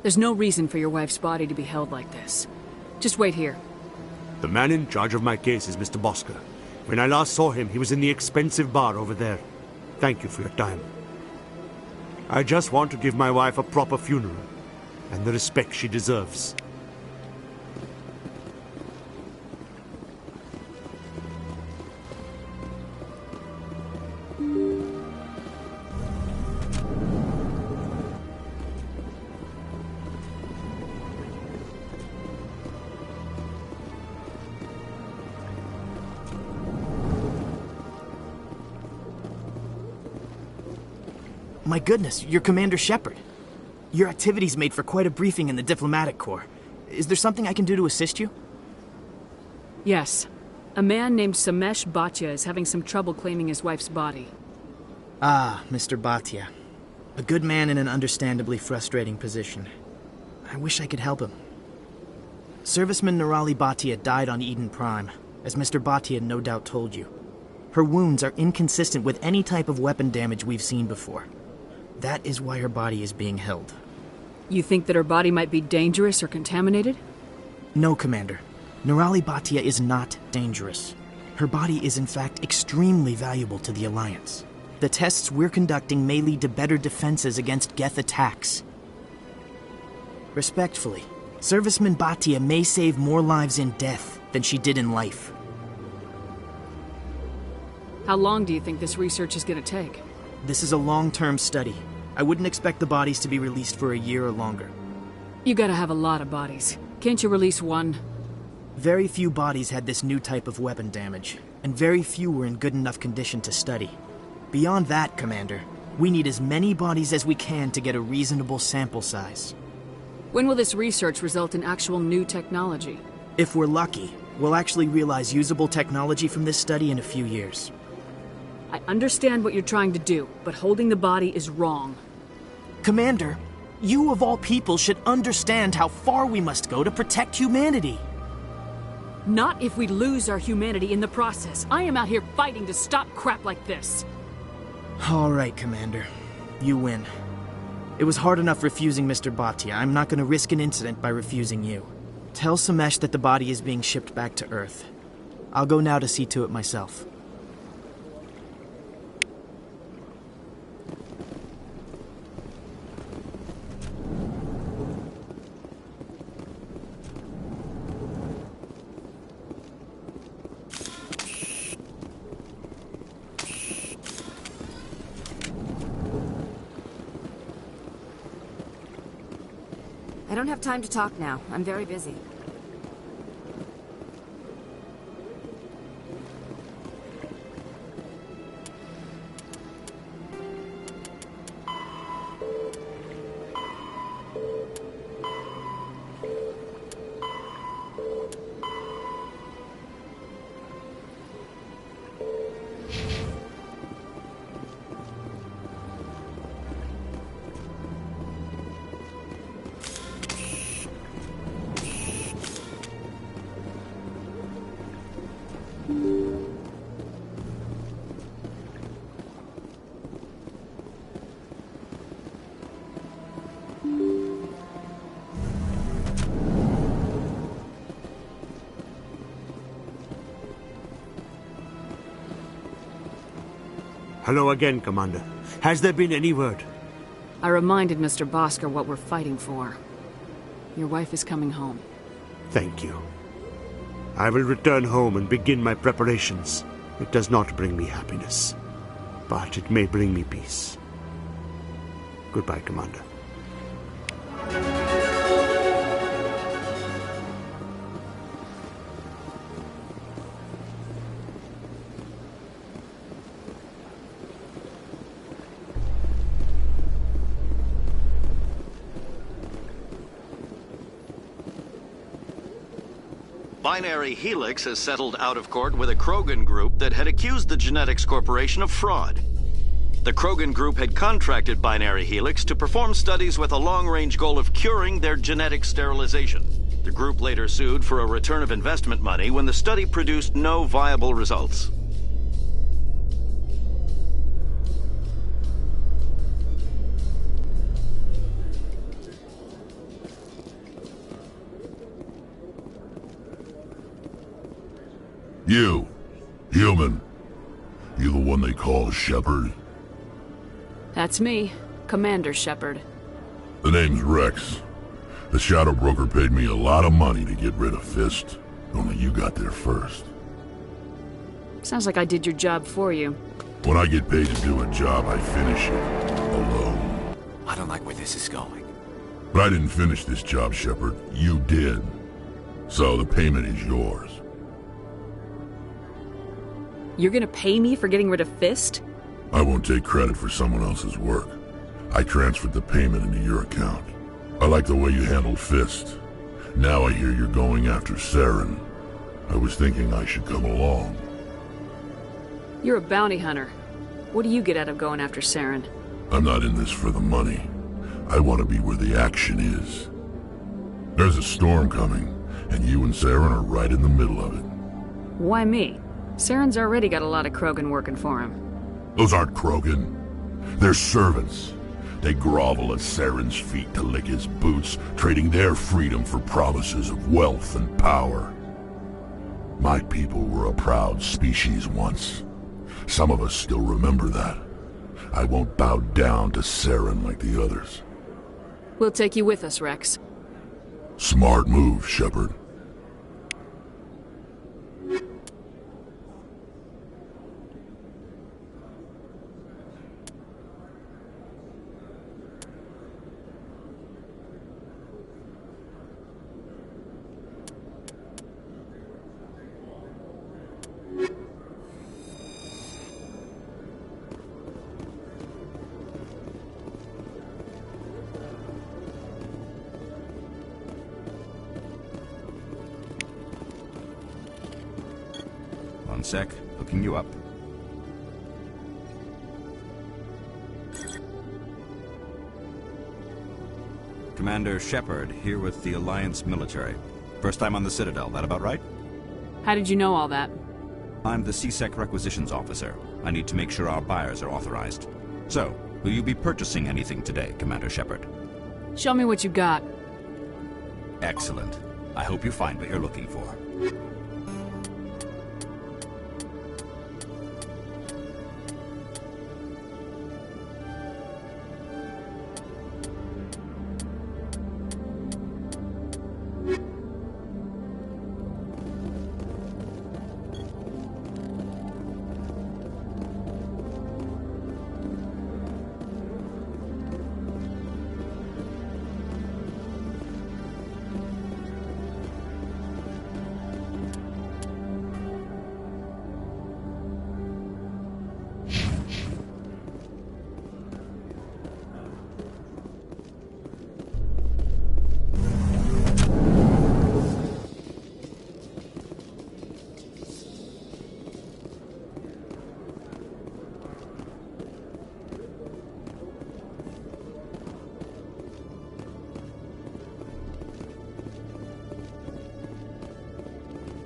There's no reason for your wife's body to be held like this. Just wait here.
The man in charge of my case is Mr. Bosker. When I last saw him, he was in the expensive bar over there. Thank you for your time. I just want to give my wife a proper funeral, and the respect she deserves.
My goodness, you're Commander Shepard. Your activities made for quite a briefing in the Diplomatic Corps. Is there something I can do to assist you?
Yes. A man named Samesh Bhatia is having some trouble claiming his wife's body.
Ah, Mr. Bhatia. A good man in an understandably frustrating position. I wish I could help him. Serviceman Nirali Bhatia died on Eden Prime, as Mr. Bhatia no doubt told you. Her wounds are inconsistent with any type of weapon damage we've seen before. That is why her body is being held.
You think that her body might be dangerous or contaminated?
No, Commander. Nirali Bhatia is not dangerous. Her body is in fact extremely valuable to the Alliance. The tests we're conducting may lead to better defenses against Geth attacks. Respectfully, Serviceman Bhatia may save more lives in death than she did in life.
How long do you think this research is going to take?
This is a long-term study. I wouldn't expect the bodies to be released for a year or longer.
You gotta have a lot of bodies. Can't you release one?
Very few bodies had this new type of weapon damage, and very few were in good enough condition to study. Beyond that, Commander, we need as many bodies as we can to get a reasonable sample size.
When will this research result in actual new technology?
If we're lucky, we'll actually realize usable technology from this study in a few years.
I understand what you're trying to do, but holding the body is wrong.
Commander, you of all people should understand how far we must go to protect humanity.
Not if we lose our humanity in the process. I am out here fighting to stop crap like this.
All right, Commander. You win. It was hard enough refusing Mr. Bhatia. I'm not going to risk an incident by refusing you. Tell Samesh that the body is being shipped back to Earth. I'll go now to see to it myself.
I don't have time to talk now. I'm very busy.
Hello again, Commander. Has there been any word?
I reminded Mr. Bhaskar what we're fighting for. Your wife is coming home.
Thank you. I will return home and begin my preparations. It does not bring me happiness, but it may bring me peace. Goodbye, Commander.
Binary Helix has settled out of court with a Krogan group that had accused the Genetics Corporation of fraud. The Krogan group had contracted Binary Helix to perform studies with a long-range goal of curing their genetic sterilization. The group later sued for a return of investment money when the study produced no viable results.
You, human. You the one they call Shepard?
That's me, Commander Shepard.
The name's Rex. The Shadow Broker paid me a lot of money to get rid of Fist. Only you got there first.
Sounds like I did your job for you.
When I get paid to do a job, I finish it. Alone.
I don't like where this is going.
But I didn't finish this job, Shepard. You did. So the payment is yours.
You're gonna pay me for getting rid of Fist?
I won't take credit for someone else's work. I transferred the payment into your account. I like the way you handled Fist. Now I hear you're going after Saren. I was thinking I should come along.
You're a bounty hunter. What do you get out of going after Saren?
I'm not in this for the money. I want to be where the action is. There's a storm coming, and you and Saren are right in the middle of it.
Why me? Saren's already got a lot of Krogan working for him.
Those aren't Krogan. They're servants. They grovel at Saren's feet to lick his boots, trading their freedom for promises of wealth and power. My people were a proud species once. Some of us still remember that. I won't bow down to Saren like the others.
We'll take you with us, Rex.
Smart move, Shepard.
One sec, hooking you up. Commander Shepard, here with the Alliance military. First time on the Citadel, that about right?
How did you know all that?
I'm the CSEC requisitions officer. I need to make sure our buyers are authorized. So, will you be purchasing anything today, Commander Shepard?
Show me what you got.
Excellent. I hope you find what you're looking for.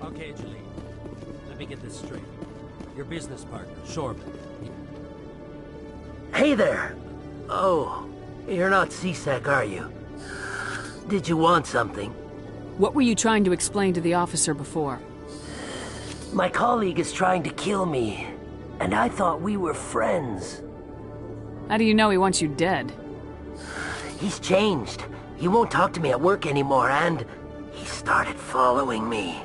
Okay, Jalene. Let me get this straight. Your business partner, Shorban.
Hey there! Oh, you're not CSEC, are you? Did you want something?
What were you trying to explain to the officer before?
My colleague is trying to kill me, and I thought we were friends.
How do you know he wants you dead?
He's changed. He won't talk to me at work anymore, and he started following me.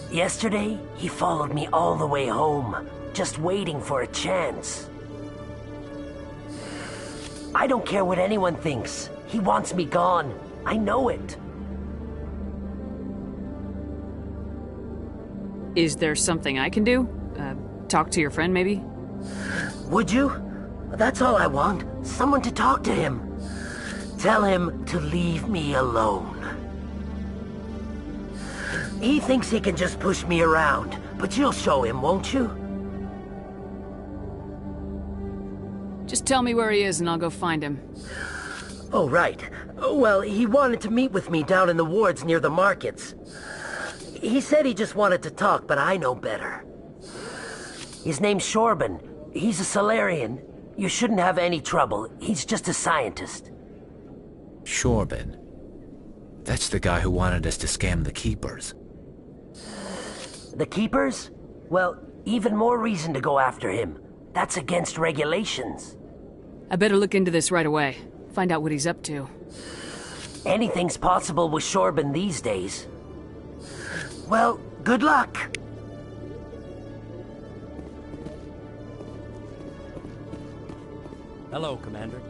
Yesterday, he followed me all the way home, just waiting for a chance. I don't care what anyone thinks. He wants me gone. I know it.
Is there something I can do? Talk to your friend, maybe?
Would you? That's all I want. Someone to talk to him. Tell him to leave me alone. He thinks he can just push me around, but you'll show him, won't you?
Just tell me where he is and I'll go find him.
Oh, right. Well, he wanted to meet with me down in the wards near the markets. He said he just wanted to talk, but I know better. His name's Shorban. He's a Solarian. You shouldn't have any trouble. He's just a scientist.
Shorban. That's the guy who wanted us to scam the Keepers.
The Keepers? Well, even more reason to go after him. That's against regulations.
I better look into this right away. Find out what he's up to.
Anything's possible with Shorban these days. Well, good luck.
Hello, Commander.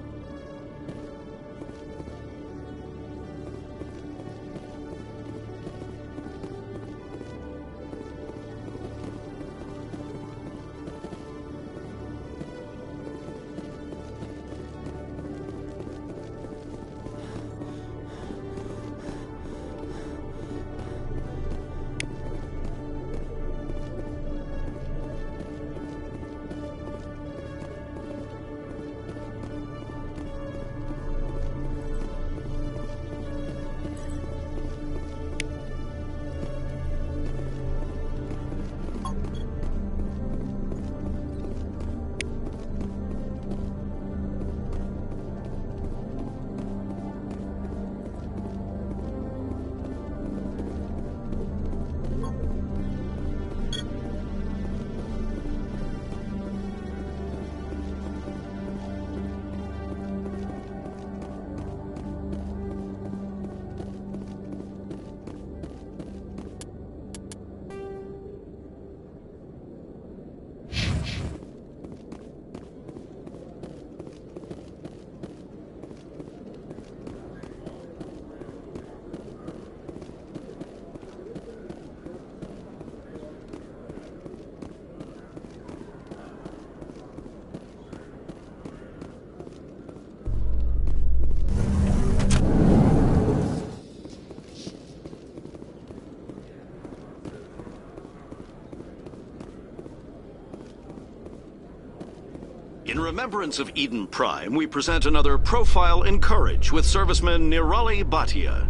In remembrance of Eden Prime, we present another Profile in Courage with serviceman Nirali Bhatia.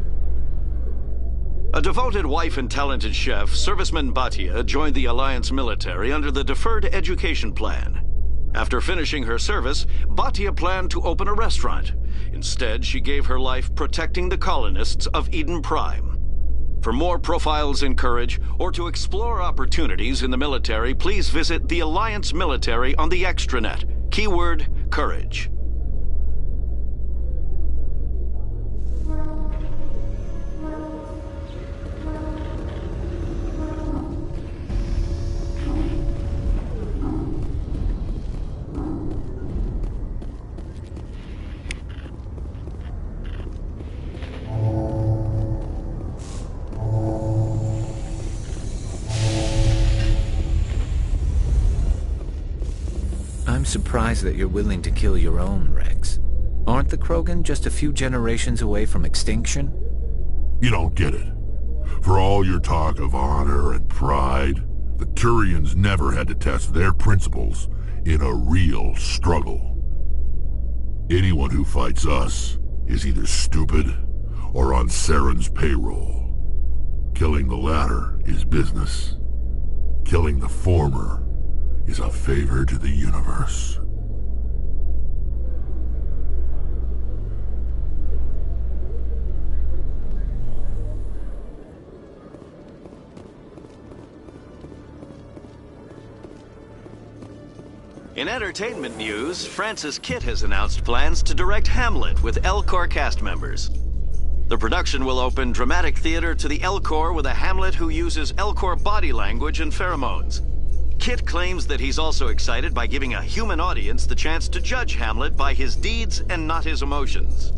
A devoted wife and talented chef, Serviceman Bhatia joined the Alliance military under the Deferred Education Plan. After finishing her service, Bhatia planned to open a restaurant. Instead, she gave her life protecting the colonists of Eden Prime. For more Profiles in Courage, or to explore opportunities in the military, please visit the Alliance military on the extranet. Keyword, Courage.
I'm surprised that you're willing to kill your own, Rex. Aren't the Krogan just a few generations away from extinction?
You don't get it. For all your talk of honor and pride, the Turians never had to test their principles in a real struggle. Anyone who fights us is either stupid or on Saren's payroll. Killing the latter is business. Killing the former is a favor to the universe.
In entertainment news, Francis Kitt has announced plans to direct Hamlet with Elcor cast members. The production will open dramatic theater to the Elcor with a Hamlet who uses Elcor body language and pheromones. Kitt claims that he's also excited by giving a human audience the chance to judge Hamlet by his deeds and not his emotions.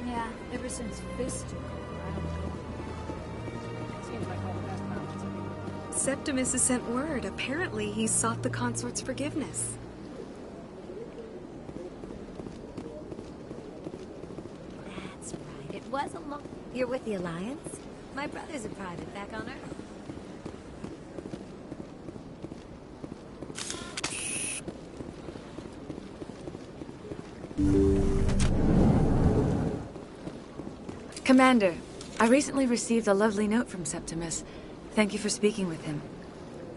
Yeah, ever since Fist took over, I don't know. Seems like all the best balance of it.
Septimus has sent word. Apparently, he sought the consort's forgiveness.
That's right. It was a long... You're with the Alliance? My brother's a private back on Earth.
Commander, I recently received a lovely note from Septimus. Thank you for speaking with him.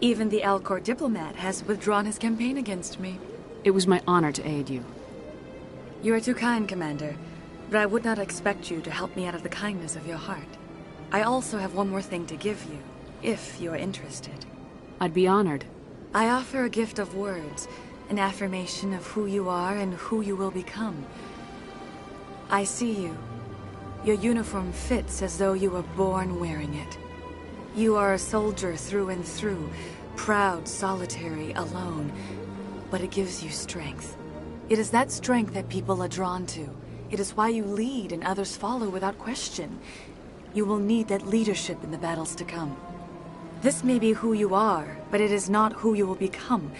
Even the Elcor diplomat has withdrawn his campaign against me.
It was my honor to aid you.
You are too kind, Commander, but I would not expect you to help me out of the kindness of your heart. I also have one more thing to give you, if you are interested.
I'd be honored.
I offer a gift of words, an affirmation of who you are and who you will become. I see you. Your uniform fits as though you were born wearing it. You are a soldier through and through, proud, solitary, alone, but it gives you strength. It is that strength that people are drawn to. It is why you lead and others follow without question. You will need that leadership in the battles to come. This may be who you are, but it is not who you will become.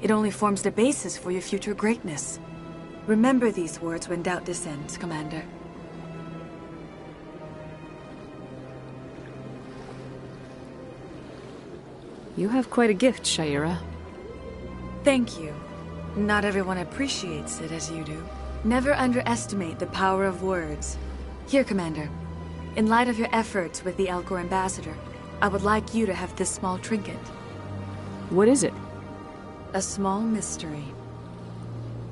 It only forms the basis for your future greatness. Remember these words when doubt descends, Commander.
You have quite a gift, Shaira.
Thank you. Not everyone appreciates it as you do. Never underestimate the power of words. Here, Commander. In light of your efforts with the Elcor ambassador, I would like you to have this small trinket.
What is it?
A small mystery.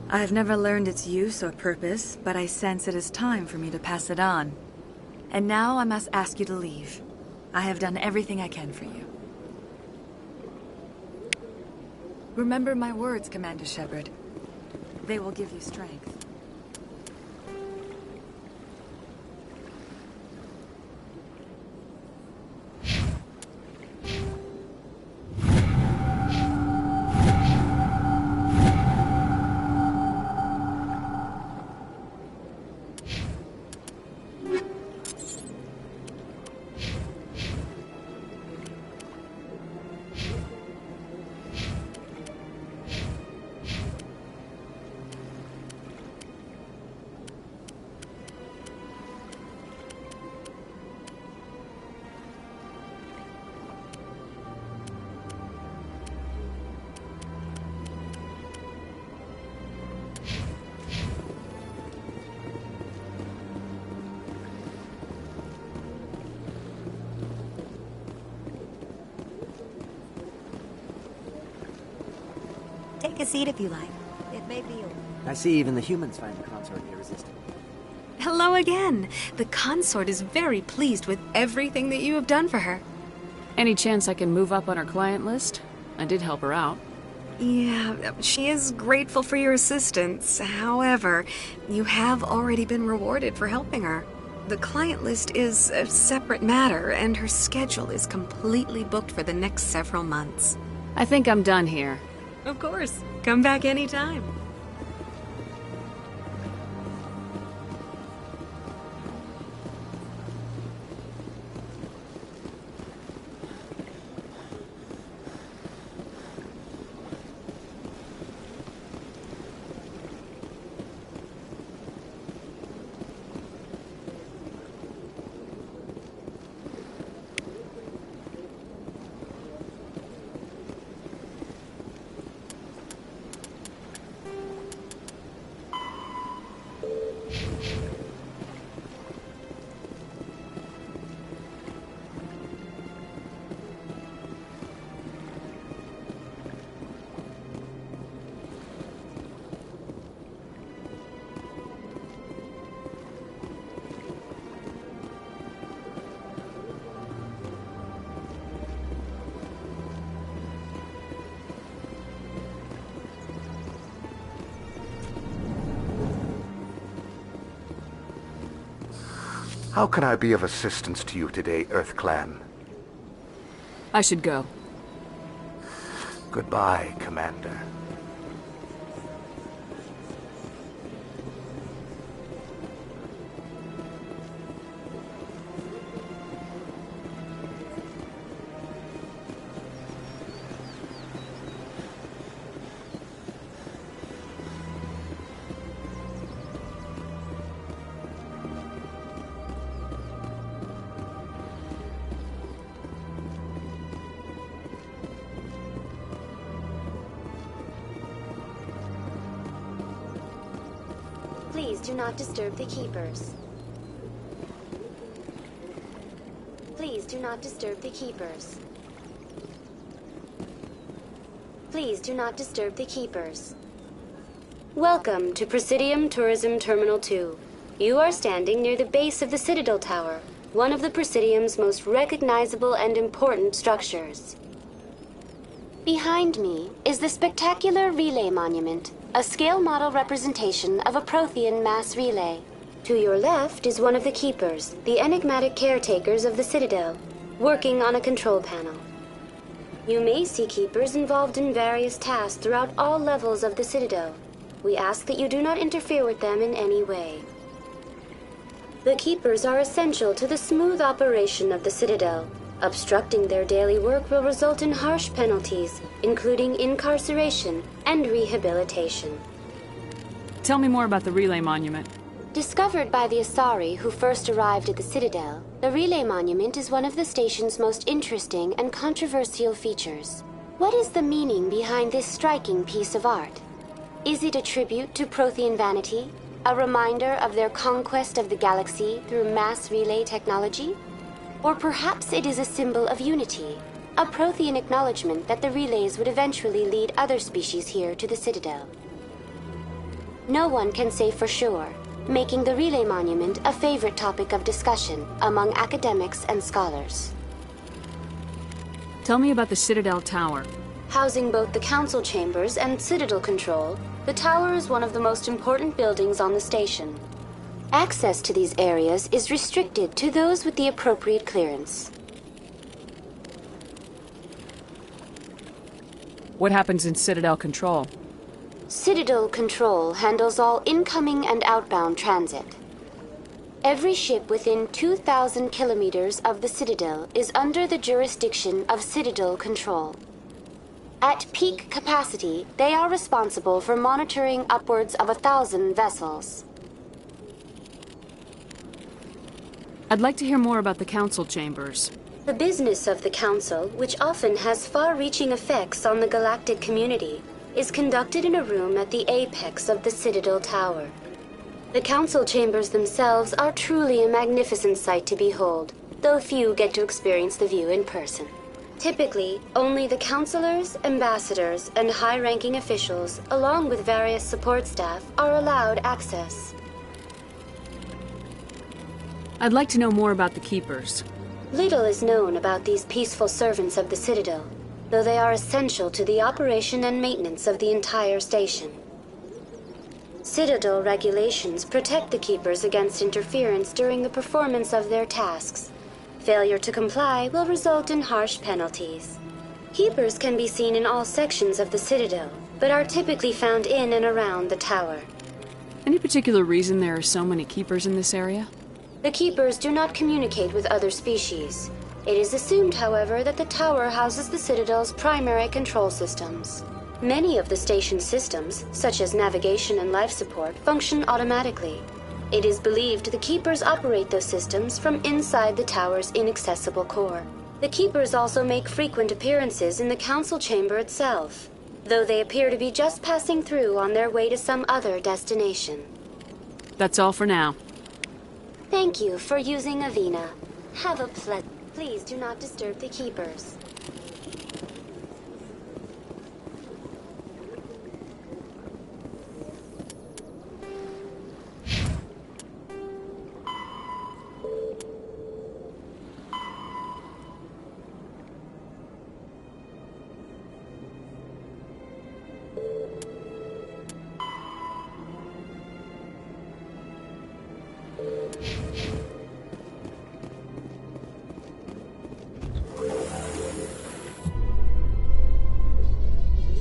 I have never learned its use or purpose, but I sense it is time for me to pass it on. And now I must ask you to leave. I have done everything I can for you. Remember my words, Commander Shepard. They will give you strength.
Take a seat if you like. It may be
I see even the humans find the consort irresistible.
Hello again. The consort is very pleased with everything that you have done for her.
Any chance I can move up on her client list? I did help her out.
Yeah, she is grateful for your assistance. However, you have already been rewarded for helping her. The client list is a separate matter, and her schedule is completely booked for the next several months.
I think I'm done here.
Of course. Come back anytime.
How can I be of assistance to you today, Earth Clan?
I should go.
Goodbye, Commander.
Please do not disturb the keepers. Please do not disturb the keepers. Please do not disturb the keepers. Welcome to Presidium Tourism Terminal 2. You are standing near the base of the Citadel Tower, one of the Presidium's most recognizable and important structures. Behind me is the spectacular Relay Monument, a scale model representation of a Prothean mass relay. To your left is one of the Keepers, the enigmatic caretakers of the Citadel, working on a control panel. You may see Keepers involved in various tasks throughout all levels of the Citadel. We ask that you do not interfere with them in any way. The Keepers are essential to the smooth operation of the Citadel. Obstructing their daily work will result in harsh penalties, including incarceration and rehabilitation.
Tell me more about the Relay Monument.
Discovered by the Asari who first arrived at the Citadel, the Relay Monument is one of the station's most interesting and controversial features. What is the meaning behind this striking piece of art? Is it a tribute to Prothean vanity? A reminder of their conquest of the galaxy through mass relay technology? Or perhaps it is a symbol of unity, a Prothean acknowledgement that the relays would eventually lead other species here to the Citadel. No one can say for sure, making the relay monument a favorite topic of discussion among academics and scholars.
Tell me about the Citadel Tower.
Housing both the council chambers and Citadel control, the tower is one of the most important buildings on the station. Access to these areas is restricted to those with the appropriate clearance.
What happens in Citadel Control?
Citadel Control handles all incoming and outbound transit. Every ship within 2,000 kilometers of the Citadel is under the jurisdiction of Citadel Control. At peak capacity, they are responsible for monitoring upwards of 1,000 vessels.
I'd like to hear more about the council chambers.
The business of the Council, which often has far-reaching effects on the galactic community, is conducted in a room at the apex of the Citadel Tower. The Council chambers themselves are truly a magnificent sight to behold, though few get to experience the view in person. Typically, only the councilors, ambassadors, and high-ranking officials, along with various support staff, are allowed access.
I'd like to know more about the Keepers.
Little is known about these peaceful servants of the Citadel, though they are essential to the operation and maintenance of the entire station. Citadel regulations protect the Keepers against interference during the performance of their tasks. Failure to comply will result in harsh penalties. Keepers can be seen in all sections of the Citadel, but are typically found in and around the tower.
Any particular reason there are so many Keepers in this area?
The Keepers do not communicate with other species. It is assumed, however, that the tower houses the Citadel's primary control systems. Many of the station's systems, such as navigation and life support, function automatically. It is believed the Keepers operate those systems from inside the tower's inaccessible core. The Keepers also make frequent appearances in the council chamber itself, though they appear to be just passing through on their way to some other destination.
That's all for now.
Thank you for using Avina. Have a Please do not disturb the Keepers.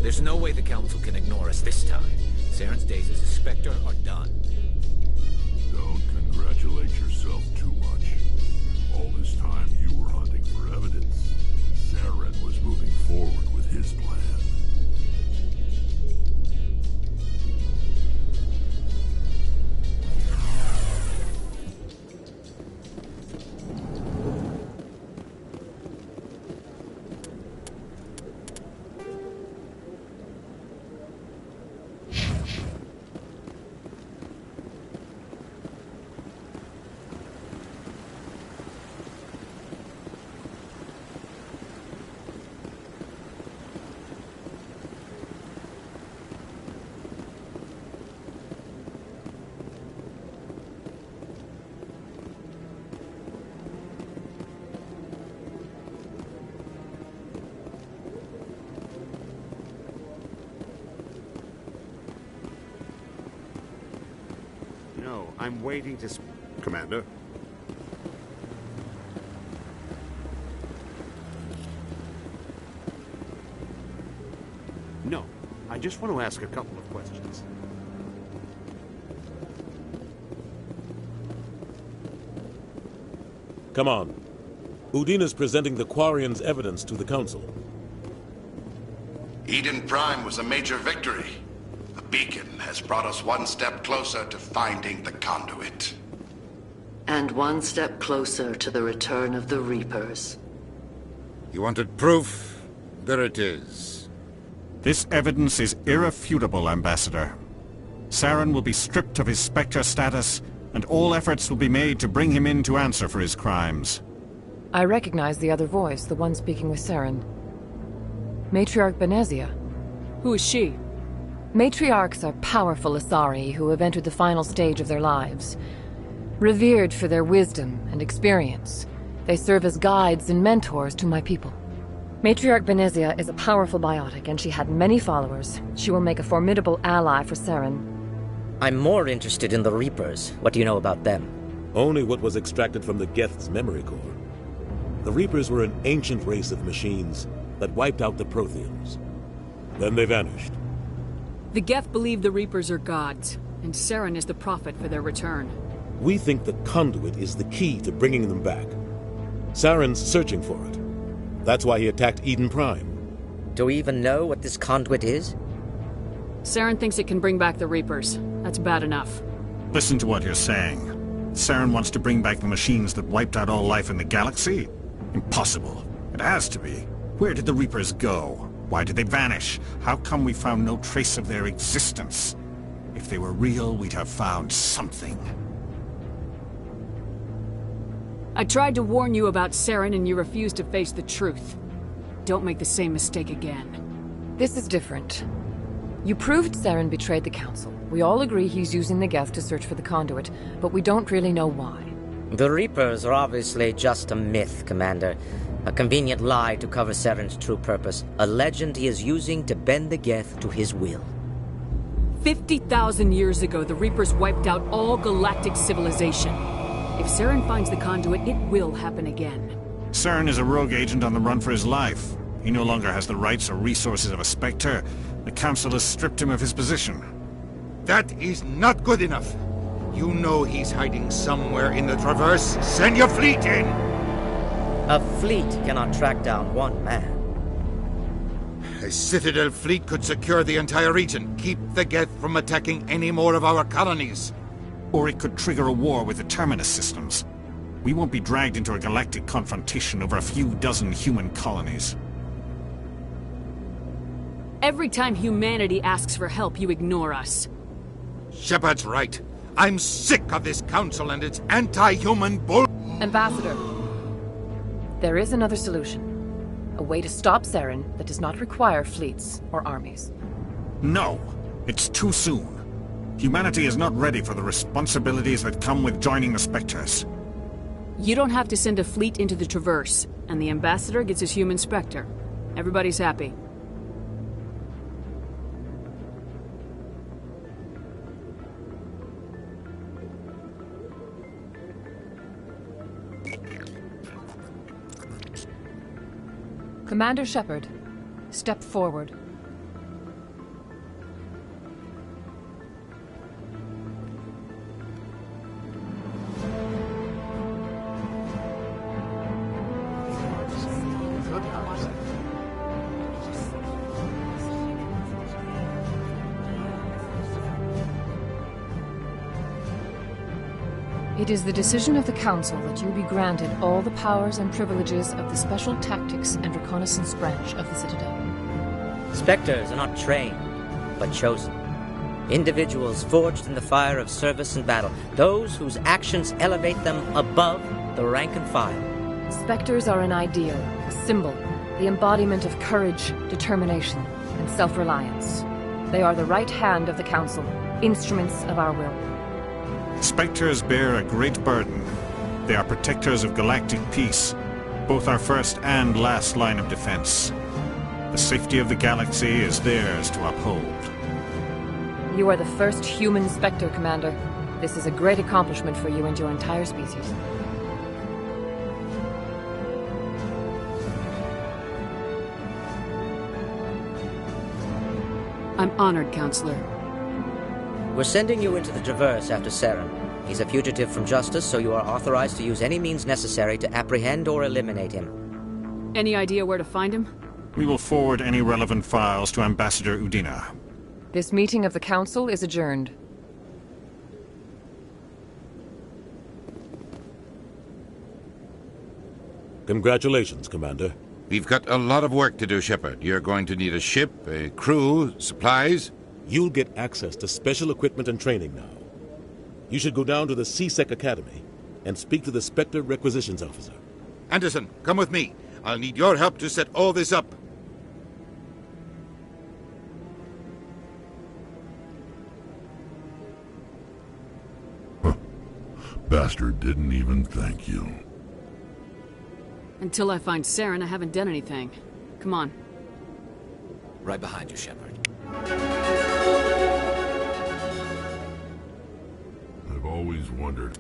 There's no way the Council can ignore us this time. Saren's days as a Spectre are done.
Don't congratulate yourself too much. All this time you were hunting for evidence. Saren was moving forward with his plan.
No, I'm waiting to... Commander? No, I just want to ask a couple of questions.
Come on. Udine is presenting the Quarians' evidence to the Council.
Eden Prime was a major victory. A beacon has brought us one step closer to finding the conduit.
And one step closer to the return of the Reapers.
You wanted proof? There it is.
This evidence is irrefutable, Ambassador. Saren will be stripped of his Spectre status, and all efforts will be made to bring him in to answer for his crimes.
I recognize the other voice, the one speaking with Saren. Matriarch Benezia.
Who is she?
Matriarchs are powerful Asari who have entered the final stage of their lives. Revered for their wisdom and experience, they serve as guides and mentors to my people. Matriarch Benezia is a powerful biotic, and she had many followers. She will make a formidable ally for Saren.
I'm more interested in the Reapers. What do you know about them?
Only what was extracted from the Geth's memory core. The Reapers were an ancient race of machines that wiped out the Protheans. Then they vanished.
The Geth believe the Reapers are gods, and Saren is the prophet for their return.
We think the conduit is the key to bringing them back. Saren's searching for it. That's why he attacked Eden Prime.
Do we even know what this conduit is?
Saren thinks it can bring back the Reapers. That's bad enough.
Listen to what you're saying. Saren wants to bring back the machines that wiped out all life in the galaxy? Impossible. It has to be. Where did the Reapers go? Why did they vanish? How come we found no trace of their existence? If they were real, we'd have found something.
I tried to warn you about Saren and you refused to face the truth. Don't make the same mistake again.
This is different. You proved Saren betrayed the Council. We all agree he's using the Geth to search for the conduit, but we don't really know why.
The Reapers are obviously just a myth, Commander. A convenient lie to cover Saren's true purpose. A legend he is using to bend the Geth to his will.
50,000 years ago, the Reapers wiped out all galactic civilization. If Saren finds the conduit, it will happen again.
Saren is a rogue agent on the run for his life. He no longer has the rights or resources of a Spectre. The Council has stripped him of his position.
That is not good enough. You know he's hiding somewhere in the Traverse. Send your fleet in!
A fleet cannot track down one man.
A Citadel fleet could secure the entire region, keep the Geth from attacking any more of our colonies.
Or it could trigger a war with the Terminus systems. We won't be dragged into a galactic confrontation over a few dozen human colonies.
Every time humanity asks for help, you ignore us.
Shepard's right. I'm sick of this council and its anti-human bull...
Ambassador, there is another solution. A way to stop Saren that does not require fleets or armies.
No, it's too soon. Humanity is not ready for the responsibilities that come with joining the Spectres.
You don't have to send a fleet into the Traverse, and the Ambassador gets his human Spectre. Everybody's happy.
Commander Shepard, step forward. It is the decision of the Council that you be granted all the powers and privileges of the Special Tactics and Reconnaissance Branch of the Citadel.
Spectres are not trained, but chosen. Individuals forged in the fire of service and battle. Those whose actions elevate them above the rank and file.
Spectres are an ideal, a symbol, the embodiment of courage, determination, and self-reliance. They are the right hand of the Council, instruments of our will.
Spectres bear a great burden. They are protectors of galactic peace, both our first and last line of defense. The safety of the galaxy is theirs to uphold.
You are the first human Spectre, Commander. This is a great accomplishment for you and your entire species.
I'm honored, Counselor.
We're sending you into the Traverse after Saren. He's a fugitive from justice, so you are authorized to use any means necessary to apprehend or eliminate him.
Any idea where to find him?
We will forward any relevant files to Ambassador Udina.
This meeting of the Council is adjourned.
Congratulations, Commander.
We've got a lot of work to do, Shepard. You're going to need a ship, a crew, supplies.
You'll get access to special equipment and training now. You should go down to the C-Sec Academy and speak to the Spectre Requisitions Officer.
Anderson, come with me. I'll need your help to set all this up.
Bastard didn't even thank you.
Until I find Saren, I haven't done anything. Come on.
Right behind you, Shepard.
I've always wondered.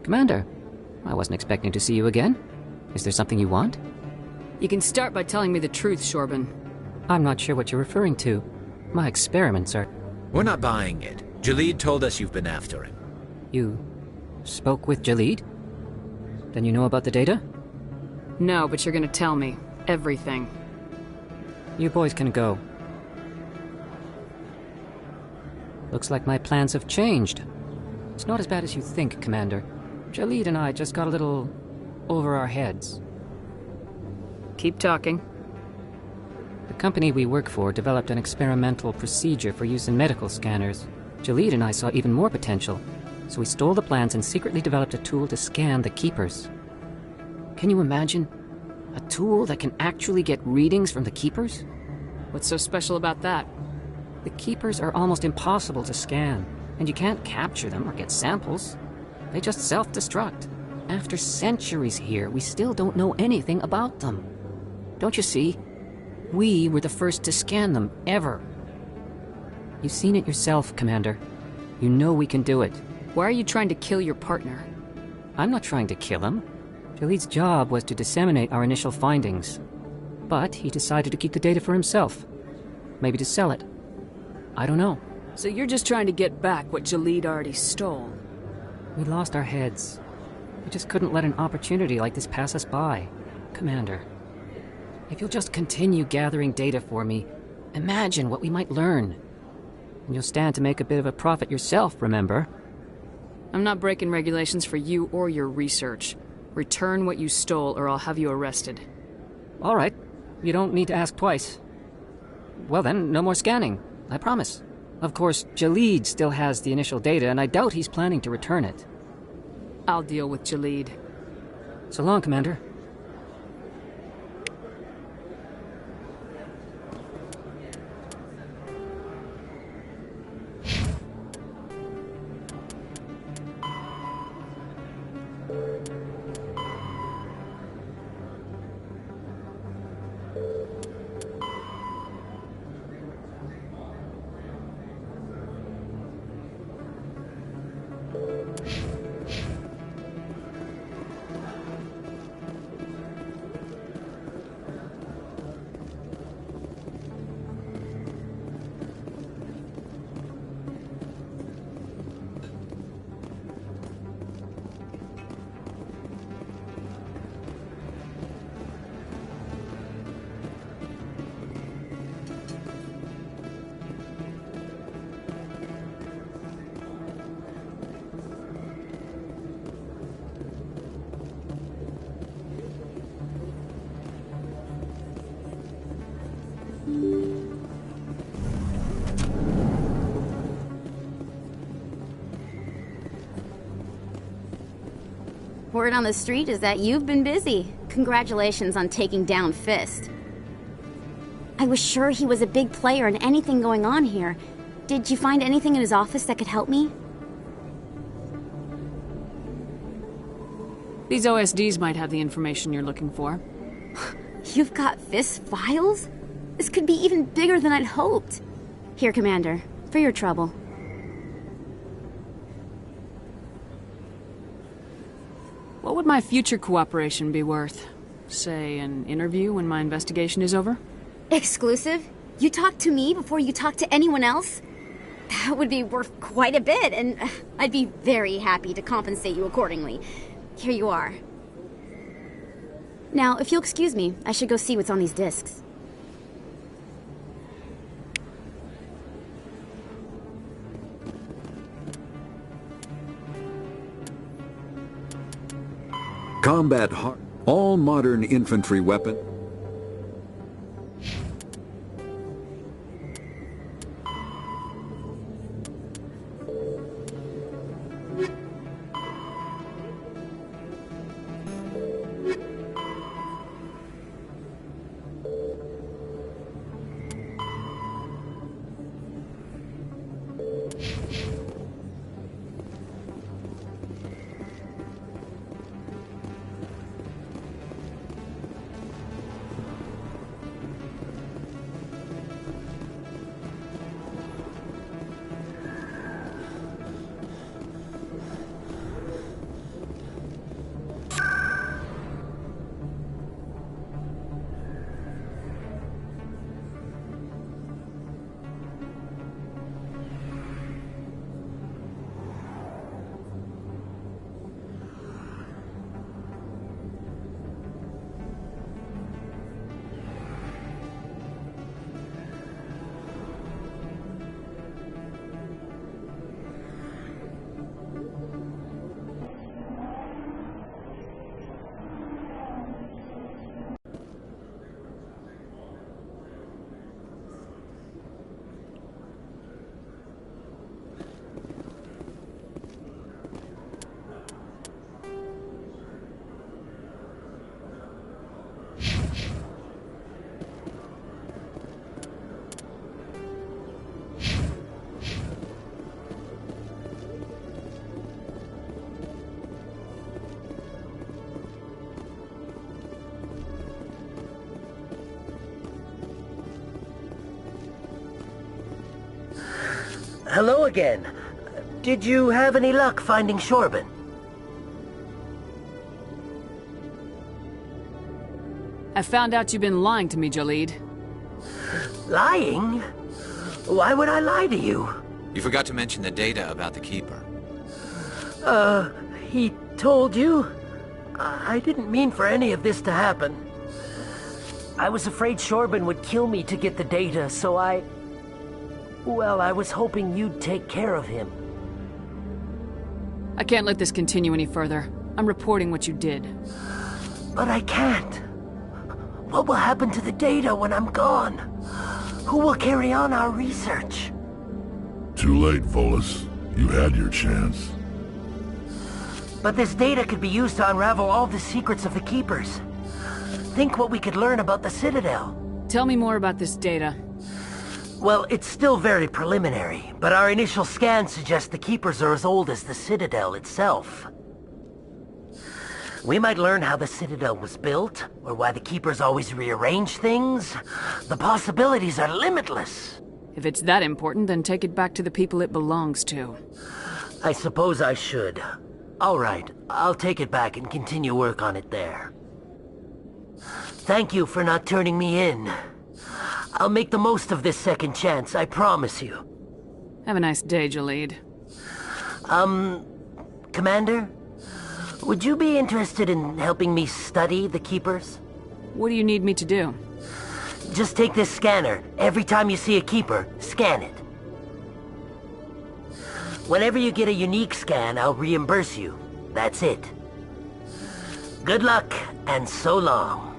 Commander, I wasn't expecting to see you again. Is there something you want?
You can start by telling me the truth, Shorban.
I'm not sure what you're referring to. My experiments are...
We're not buying it. Jalid told us you've been after him.
You spoke with Jalid? Then you know about the data?
No, but you're gonna tell me. Everything.
You boys can go. Looks like my plans have changed. It's not as bad as you think, Commander. Jalid and I just got a little over our heads.
Keep talking.
The company we work for developed an experimental procedure for use in medical scanners. Jalid and I saw even more potential, so we stole the plans and secretly developed a tool to scan the Keepers. Can you imagine? A tool that can actually get readings from the Keepers?
What's so special about that?
The Keepers are almost impossible to scan, and you can't capture them or get samples. They just self-destruct. After centuries here, we still don't know anything about them. Don't you see? We were the first to scan them, ever. You've seen it yourself, Commander. You know we can do it.
Why are you trying to kill your partner?
I'm not trying to kill him. Jalid's job was to disseminate our initial findings. But he decided to keep the data for himself. Maybe to sell it. I don't know.
So you're just trying to get back what Jalid already stole?
We lost our heads. We just couldn't let an opportunity like this pass us by. Commander, if you'll just continue gathering data for me, imagine what we might learn. And you'll stand to make a bit of a profit yourself, remember?
I'm not breaking regulations for you or your research. Return what you stole or I'll have you arrested.
All right. You don't need to ask twice. Well then, no more scanning. I promise. Of course, Jalid still has the initial data, and I doubt he's planning to return it.
I'll deal with Jalid.
So long, Commander.
word on the street is that you've been busy. Congratulations on taking down Fist. I was sure he was a big player in anything going on here. Did you find anything in his office that could help me?
These OSDs might have the information you're looking for.
You've got Fist's files? This could be even bigger than I'd hoped. Here, Commander, for your trouble.
What would my future cooperation be worth? Say, an interview when my investigation is over?
Exclusive? You talk to me before you talk to anyone else? That would be worth quite a bit, and I'd be very happy to compensate you accordingly. Here you are. Now, if you'll excuse me, I should go see what's on these discs.
Combat hard. All modern infantry weapon.
Hello again. Did you have any luck finding Shorbin?
I found out you've been lying to me, Jalid.
Lying? Why would I lie to you?
You forgot to mention the data about the Keeper.
He told you? I didn't mean for any of this to happen. I was afraid Shorbin would kill me to get the data, so Well, I was hoping you'd take care of him.
I can't let this continue any further. I'm reporting what you did.
But I can't. What will happen to the data when I'm gone? Who will carry on our research?
Too late, Volus. You had your chance.
But this data could be used to unravel all the secrets of the Keepers. Think what we could learn about the Citadel.
Tell me more about this data.
Well, it's still very preliminary, but our initial scans suggest the Keepers are as old as the Citadel itself. We might learn how the Citadel was built, or why the Keepers always rearrange things. The possibilities are limitless.
If it's that important, then take it back to the people it belongs to.
I suppose I should. All right, I'll take it back and continue work on it there. Thank you for not turning me in. I'll make the most of this second chance, I promise you.
Have a nice day, Jalid.
Commander? Would you be interested in helping me study the Keepers?
What do you need me to do?
Just take this scanner. Every time you see a Keeper, scan it. Whenever you get a unique scan, I'll reimburse you. That's it. Good luck, and so long.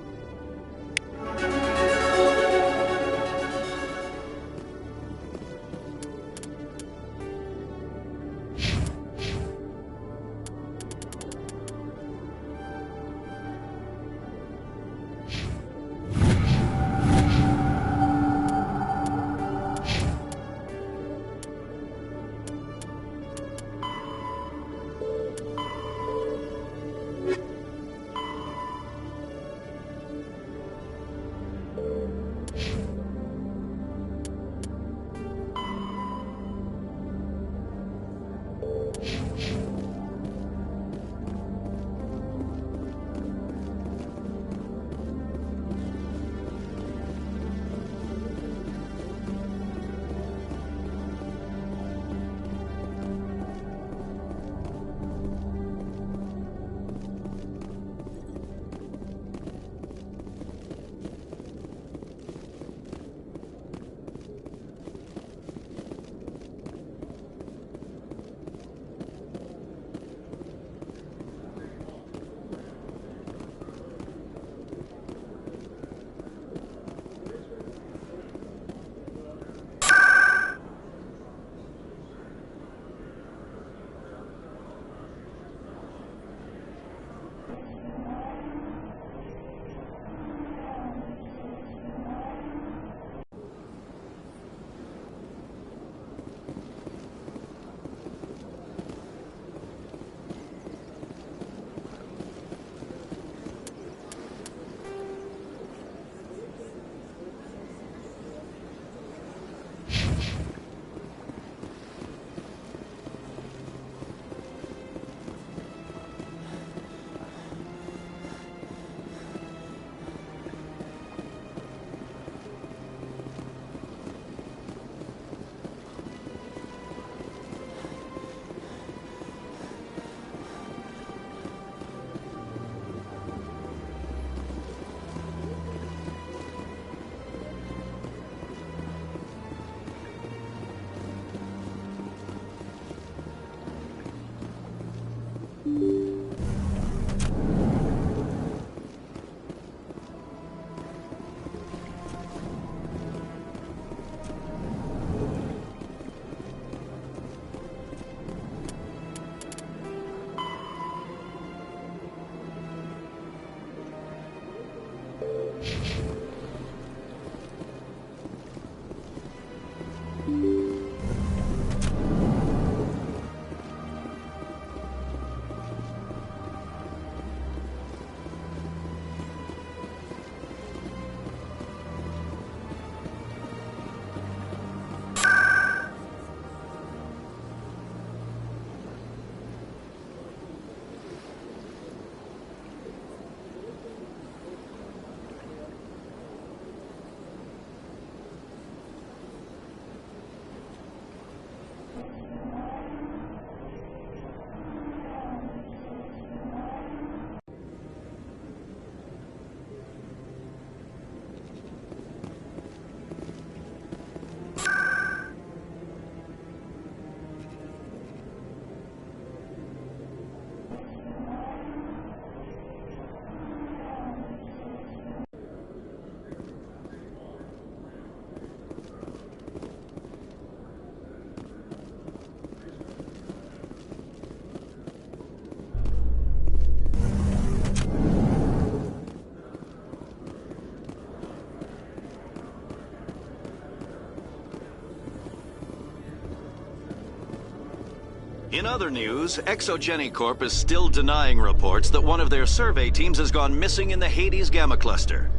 In other news, Exogeny Corp is still denying reports that one of their survey teams has gone missing in the Hades Gamma Cluster.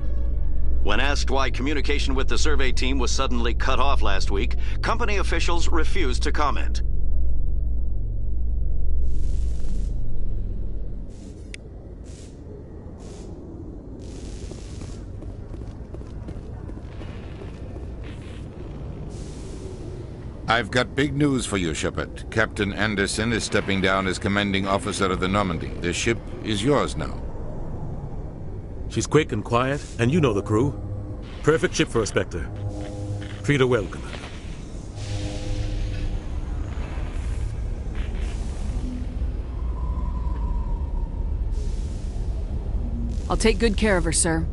When asked why communication with the survey team was suddenly cut off last week, company officials refused to comment.
I've got big news for you, Shepard. Captain Anderson is stepping down as commanding officer of the Normandy. The ship is yours now.
She's quick and quiet, and you know the crew. Perfect ship for a Spectre. Treat her well, Commander.
I'll take good care of her, sir.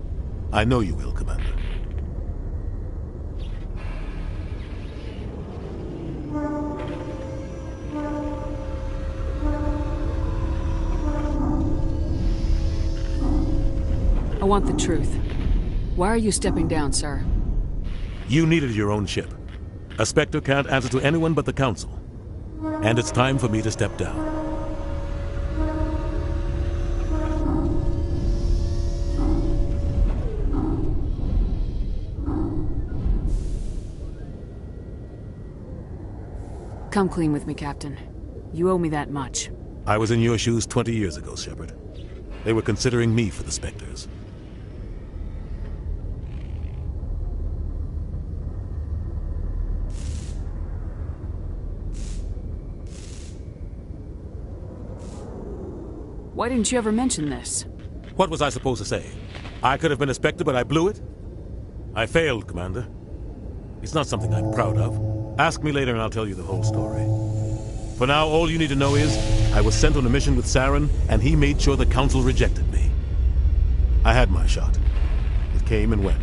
I know you will, Commander.
I want the truth. Why are you stepping down, sir?
You needed your own ship. A Spectre can't answer to anyone but the Council. And it's time for me to step down.
Come clean with me, Captain. You owe me that much.
I was in your shoes 20 years ago, Shepard. They were considering me for the Spectres.
Why didn't you ever mention this?
What was I supposed to say? I could have been a Spectre, but I blew it? I failed, Commander. It's not something I'm proud of. Ask me later and I'll tell you the whole story. For now, all you need to know is, I was sent on a mission with Saren, and he made sure the Council rejected me. I had my shot. It came and went.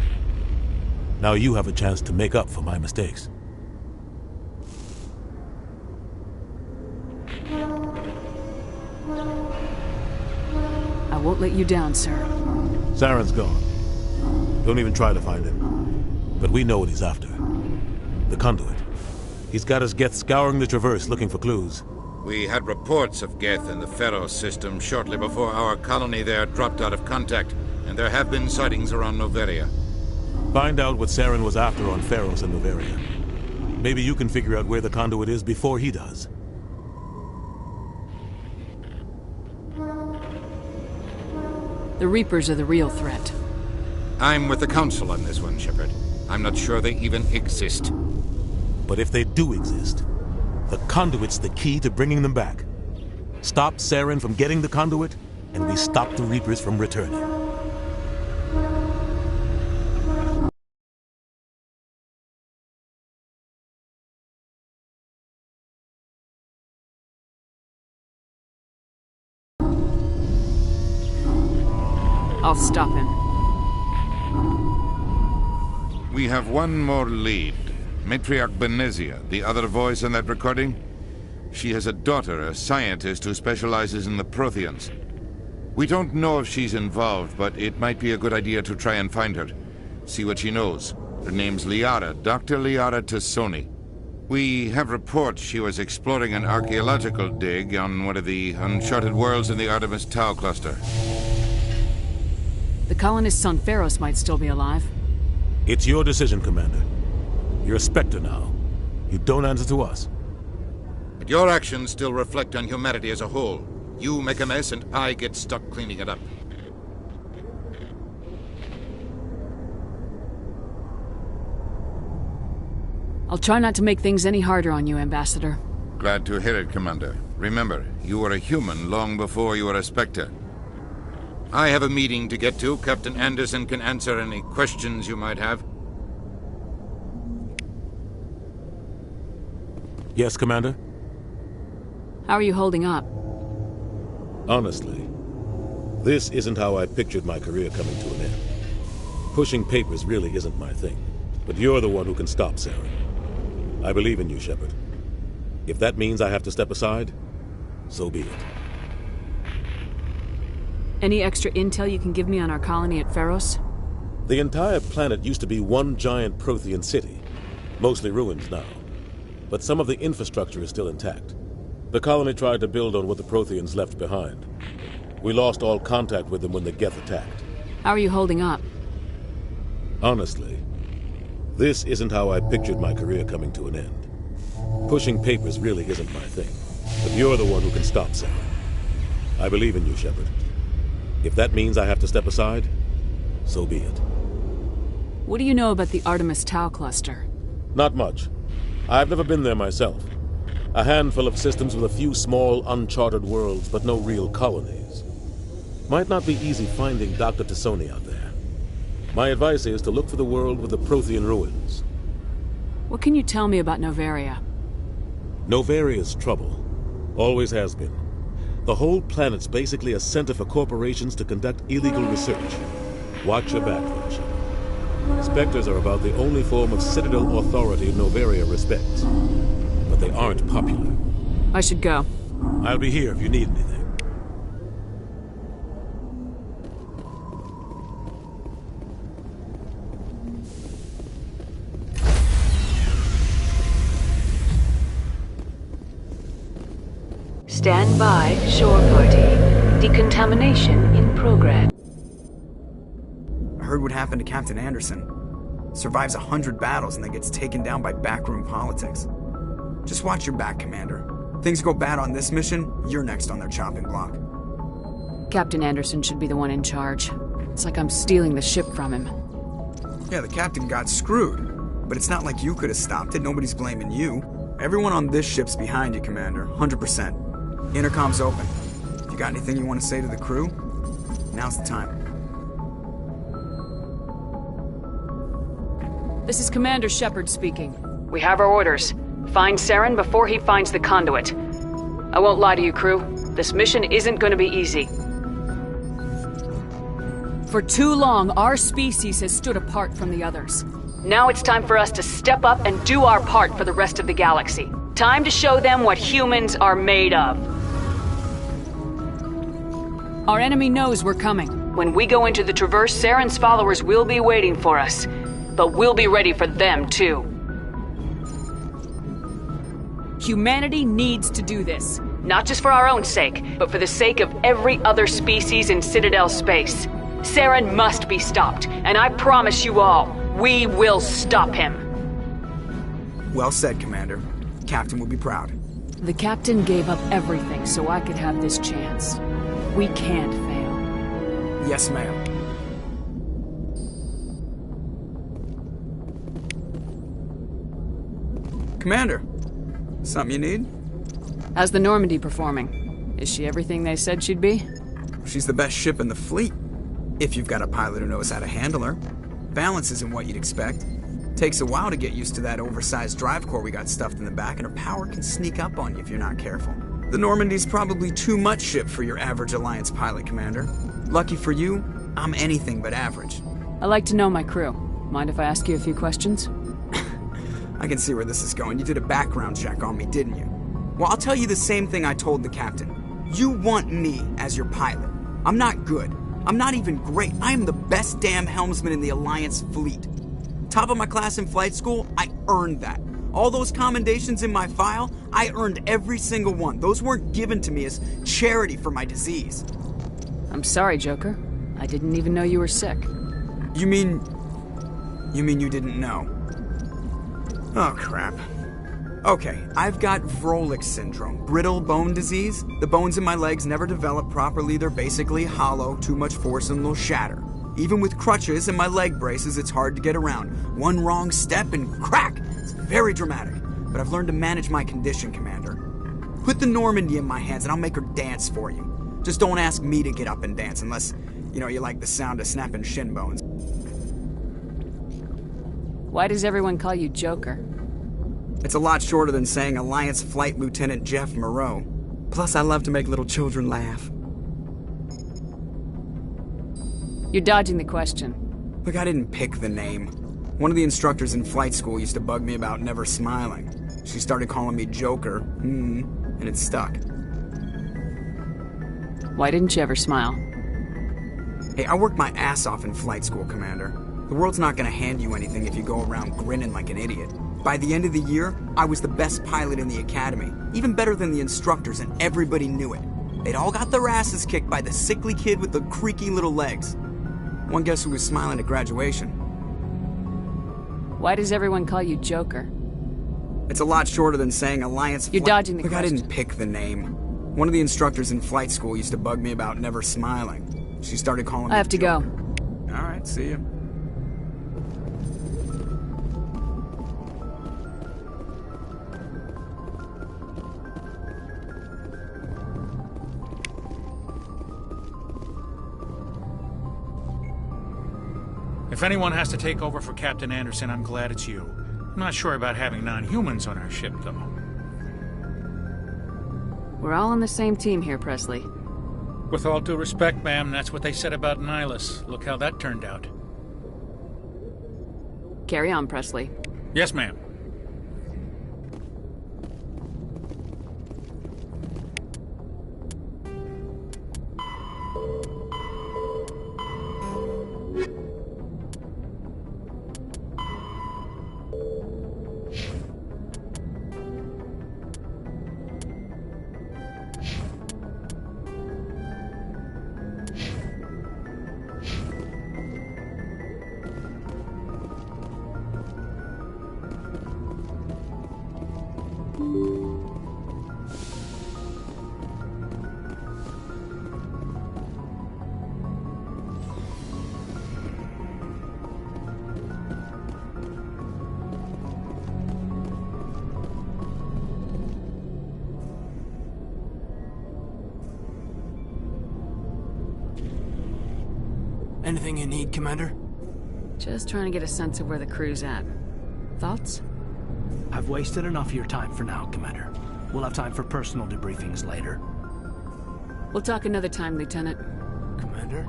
Now you have a chance to make up for my mistakes.
I won't let you down, sir.
Saren's gone. Don't even try to find him. But we know what he's after. The conduit. He's got his Geth scouring the Traverse looking for clues.
We had reports of Geth in the Pharos system shortly before our colony there dropped out of contact, and there have been sightings around Noveria.
Find out what Saren was after on Pharos and Noveria. Maybe you can figure out where the conduit is before he does.
The Reapers are the real threat.
I'm with the Council on this one, Shepard. I'm not sure they even exist.
But if they do exist, the conduit's the key to bringing them back. Stop Saren from getting the conduit, and we stop the Reapers from returning.
I'll stop him.
We have one more lead. Matriarch Benezia, the other voice in that recording. She has a daughter, a scientist who specializes in the Protheans. We don't know if she's involved, but it might be a good idea to try and find her. See what she knows. Her name's Liara, Dr. Liara Tassoni. We have reports she was exploring an archaeological dig on one of the uncharted worlds in the Artemis Tau cluster.
The colonists on Pharos might still be alive.
It's your decision, Commander. You're a Spectre now. You don't answer to us.
But your actions still reflect on humanity as a whole. You make a mess and I get stuck cleaning it up.
I'll try not to make things any harder on you, Ambassador.
Glad to hear it, Commander. Remember, you were a human long before you were a Spectre. I have a meeting to get to. Captain Anderson can answer any questions you might have.
Yes, Commander?
How are you holding up?
Honestly, this isn't how I pictured my career coming to an end. Pushing papers really isn't my thing, but you're the one who can stop Saren. I believe in you, Shepard. If that means I have to step aside, so be it.
Any extra intel you can give me on our colony at Pharos?
The entire planet used to be one giant Prothean city, mostly ruins now. But some of the infrastructure is still intact. The colony tried to build on what the Protheans left behind. We lost all contact with them when the Geth attacked.
How are you holding up?
Honestly, this isn't how I pictured my career coming to an end. Pushing papers really isn't my thing. But you're the one who can stop Sarah. I believe in you, Shepard. If that means I have to step aside, so be it.
What do you know about the Artemis Tau cluster?
Not much. I've never been there myself. A handful of systems with a few small, uncharted worlds, but no real colonies. Might not be easy finding Dr. Tassoni out there. My advice is to look for the world with the Prothean ruins.
What can you tell me about Novaria?
Novaria's trouble. Always has been. The whole planet's basically a center for corporations to conduct illegal research. Watch your back, though, Shepard. Spectres are about the only form of Citadel authority Novaria respects. But they aren't popular.
I should go.
I'll be here if you need anything.
Stand by, shore party. Decontamination in progress.
I heard what happened to Captain Anderson. Survives 100 battles and then gets taken down by backroom politics. Just watch your back, Commander. Things go bad on this mission, you're next on their chopping block.
Captain Anderson should be the one in charge. It's like I'm stealing the ship from him.
Yeah, the captain got screwed. But it's not like you could have stopped it. Nobody's blaming you. Everyone on this ship's behind you, Commander. 100%. Intercom's open. If you got anything you want to say to the crew, now's the time.
This is Commander Shepard speaking. We have our orders. Find Saren before he finds the conduit. I won't lie to you, crew. This mission isn't going to be easy. For too long, our species has stood apart from the others. Now it's time for us to step up and do our part for the rest of the galaxy. Time to show them what humans are made of. Our enemy knows we're coming. When we go into the Traverse, Saren's followers will be waiting for us. But we'll be ready for them, too. Humanity needs to do this. Not just for our own sake, but for the sake of every other species in Citadel space. Saren must be stopped, and I promise you all, we will stop him.
Well said, Commander. Captain will be proud.
The Captain gave up everything so I could have this chance. We can't fail.
Yes, ma'am. Commander, something you need?
How's the Normandy performing? Is she everything they said she'd be?
She's the best ship in the fleet. If you've got a pilot who knows how to handle her. Balance isn't what you'd expect. Takes a while to get used to that oversized drive core we got stuffed in the back, and her power can sneak up on you if you're not careful. The Normandy's probably too much ship for your average Alliance pilot, Commander. Lucky for you, I'm anything but average.
I like to know my crew. Mind if I ask you a few questions?
I can see where this is going. You did a background check on me, didn't you? Well, I'll tell you the same thing I told the captain. You want me as your pilot. I'm not good. I'm not even great. I am the best damn helmsman in the Alliance fleet. Top of my class in flight school, I earned that. All those commendations in my file, I earned every single one. Those weren't given to me as charity for my disease.
I'm sorry, Joker. I didn't even know you were sick.
You mean you didn't know? Oh, crap. Okay, I've got Vrolik syndrome, brittle bone disease. The bones in my legs never develop properly. They're basically hollow, too much force and they'll shatter. Even with crutches and my leg braces, it's hard to get around. One wrong step and crack! It's very dramatic. But I've learned to manage my condition, Commander. Put the Normandy in my hands and I'll make her dance for you. Just don't ask me to get up and dance unless, you like the sound of snapping shin bones.
Why does everyone call you Joker?
It's a lot shorter than saying Alliance Flight Lieutenant Jeff Moreau. Plus, I love to make little children laugh.
You're dodging the question.
Look, I didn't pick the name. One of the instructors in flight school used to bug me about never smiling. She started calling me Joker, and it stuck.
Why didn't you ever smile?
Hey, I worked my ass off in flight school, Commander. The world's not gonna hand you anything if you go around grinning like an idiot. By the end of the year, I was the best pilot in the academy, even better than the instructors, and everybody knew it. They'd all got their asses kicked by the sickly kid with the creaky little legs. One guess who was smiling at graduation?
Why does everyone call you Joker?
It's a lot shorter than saying Alliance.
You're dodging the
Look,
question.
I didn't pick the name. One of the instructors in flight school used to bug me about never smiling. She started calling me
I have to go.
All right, see you.
If anyone has to take over for Captain Anderson, I'm glad it's you. I'm not sure about having non-humans on our ship, though.
We're all on the same team here, Presley.
With all due respect, ma'am, that's what they said about Nihilus. Look how that turned out.
Carry on, Presley.
Yes, ma'am.
Anything you need, Commander?
Just trying to get a sense of where the crew's at. Thoughts?
I've wasted enough of your time for now, Commander. We'll have time for personal debriefings later.
We'll talk another time, Lieutenant.
Commander?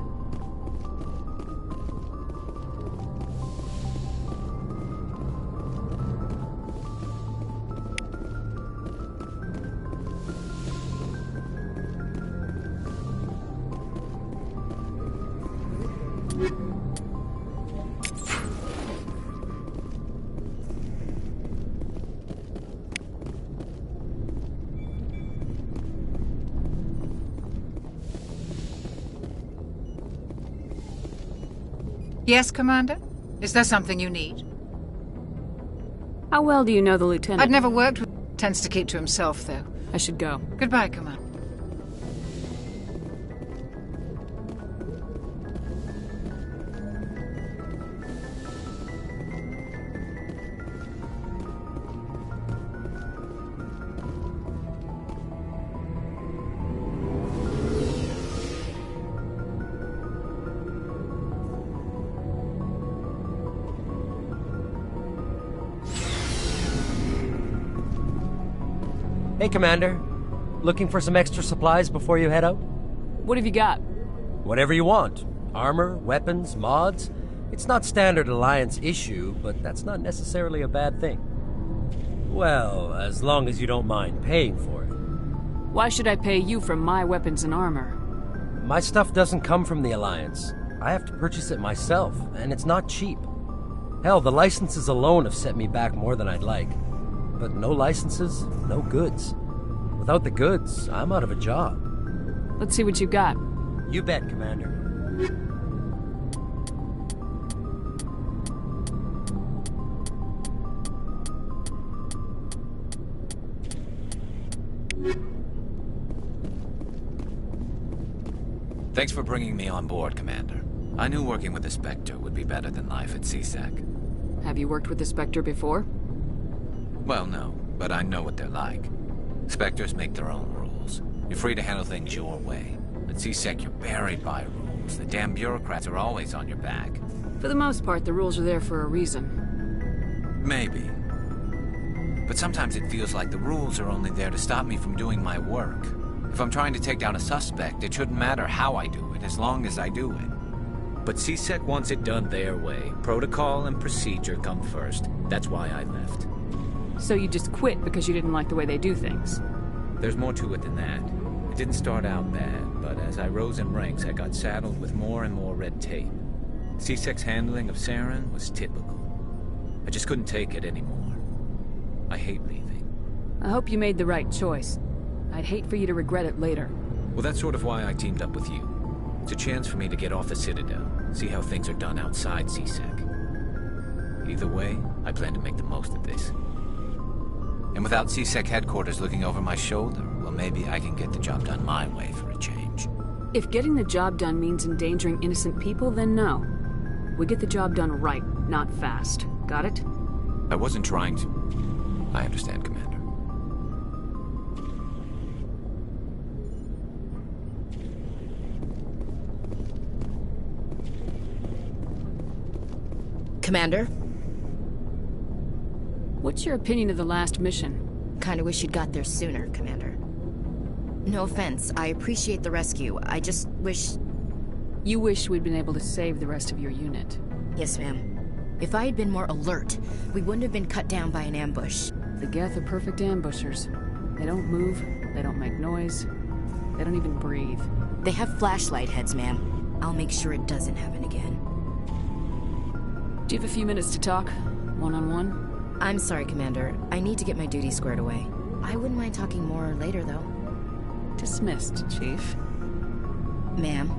Yes, Commander? Is there something you need?
How well do you know the Lieutenant?
I'd never worked with... Tends to keep to himself, though.
I should go.
Goodbye, Commander.
Hey, Commander. Looking for some extra supplies before you head out?
What have you got?
Whatever you want. Armor, weapons, mods. It's not standard Alliance issue, but that's not necessarily a bad thing. Well, as long as you don't mind paying for it.
Why should I pay you for my weapons and armor?
My stuff doesn't come from the Alliance. I have to purchase it myself, and it's not cheap. Hell, the licenses alone have set me back more than I'd like. But no licenses, no goods. Without the goods, I'm out of a job.
Let's see what you got.
You bet, Commander.
Thanks for bringing me on board, Commander. I knew working with the Spectre would be better than life at CSEC.
Have you worked with the Spectre before?
Well, no, but I know what they're like. Spectres make their own rules. You're free to handle things your way. At CSEC, you're buried by rules. The damn bureaucrats are always on your back.
For the most part, the rules are there for a reason.
Maybe. But sometimes it feels like the rules are only there to stop me from doing my work. If I'm trying to take down a suspect, it shouldn't matter how I do it, as long as I do it.
But CSEC wants it done their way. Protocol and procedure come first. That's why I left.
So you just quit because you didn't like the way they do things?
There's more to it than that. It didn't start out bad, but as I rose in ranks, I got saddled with more and more red tape. CSEC's handling of Saren was typical. I just couldn't take it anymore. I hate leaving.
I hope you made the right choice. I'd hate for you to regret it later.
Well, that's sort of why I teamed up with you. It's a chance for me to get off the Citadel, see how things are done outside CSEC. Either way, I plan to make the most of this.
And without CSEC headquarters looking over my shoulder, well, maybe I can get the job done my way for a change.
If getting the job done means endangering innocent people, then no. We get the job done right, not fast. Got it?
I wasn't trying to. I understand, Commander.
Commander?
What's your opinion of the last mission?
Kinda wish you'd got there sooner, Commander. No offense, I appreciate the rescue. I just wish...
You wish we'd been able to save the rest of your unit.
Yes, ma'am. If I had been more alert, we wouldn't have been cut down by an ambush.
The Geth are perfect ambushers. They don't move, they don't make noise, they don't even breathe.
They have flashlight heads, ma'am. I'll make sure it doesn't happen again.
Do you have a few minutes to talk? One-on-one?
I'm sorry, Commander. I need to get my duty squared away. I wouldn't mind talking more later, though.
Dismissed, Chief.
Ma'am.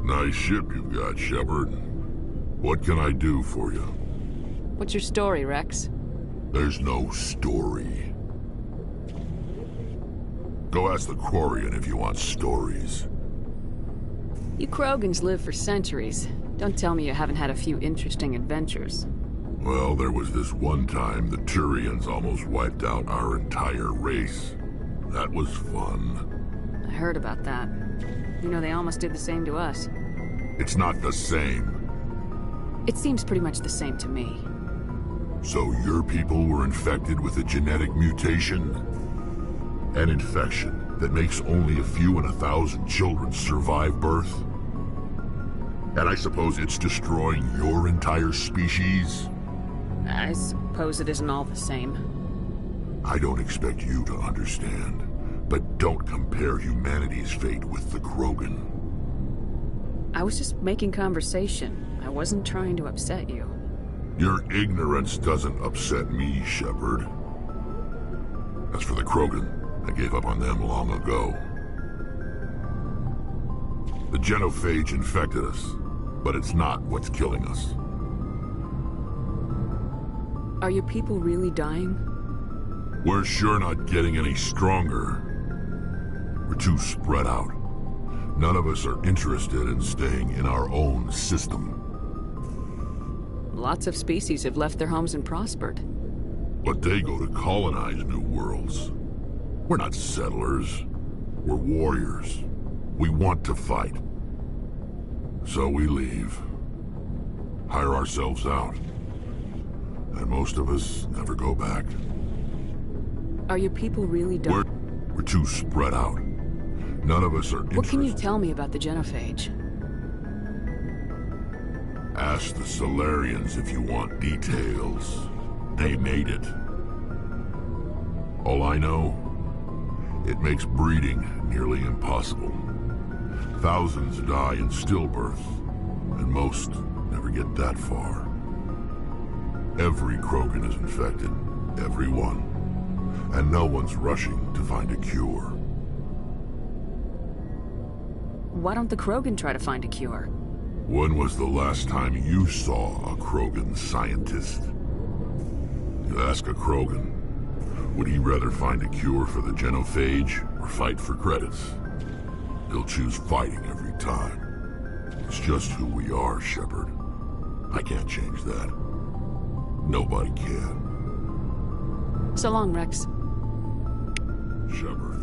Nice ship you've got, Shepard. What can I do for you?
What's your story, Rex?
There's no story. Go ask the Quarian if you want stories.
You Krogans live for centuries. Don't tell me you haven't had a few interesting adventures.
Well, there was this one time the Turians almost wiped out our entire race. That was fun.
I heard about that. You know, they almost did the same to us.
It's not the same.
It seems pretty much the same to me.
So your people were infected with a genetic mutation? An infection that makes only a few in 1,000 children survive birth? And I suppose it's destroying your entire species?
I suppose it isn't all the same.
I don't expect you to understand, but don't compare humanity's fate with the Krogan.
I was just making conversation. I wasn't trying to upset you.
Your ignorance doesn't upset me, Shepard. As for the Krogan, I gave up on them long ago. The genophage infected us, but it's not what's killing us.
Are your people really dying?
We're sure not getting any stronger. We're too spread out. None of us are interested in staying in our own system.
Lots of species have left their homes and prospered.
But they go to colonize new worlds. We're not settlers. We're warriors. We want to fight. So we leave. Hire ourselves out. And most of us never go back.
Are your people really dying?
We're too spread out. None of us are interested.
What can you tell me about the genophage?
Ask the Solarians if you want details. They made it. All I know, it makes breeding nearly impossible. Thousands die in stillbirth, and most never get that far. Every Krogan is infected, every one. And no one's rushing to find a cure.
Why don't the Krogan try to find a cure?
When was the last time you saw a Krogan scientist? You ask a Krogan, would he rather find a cure for the genophage or fight for credits? He'll choose fighting every time. It's just who we are, Shepard. I can't change that. Nobody can.
So long, Rex.
Shepard.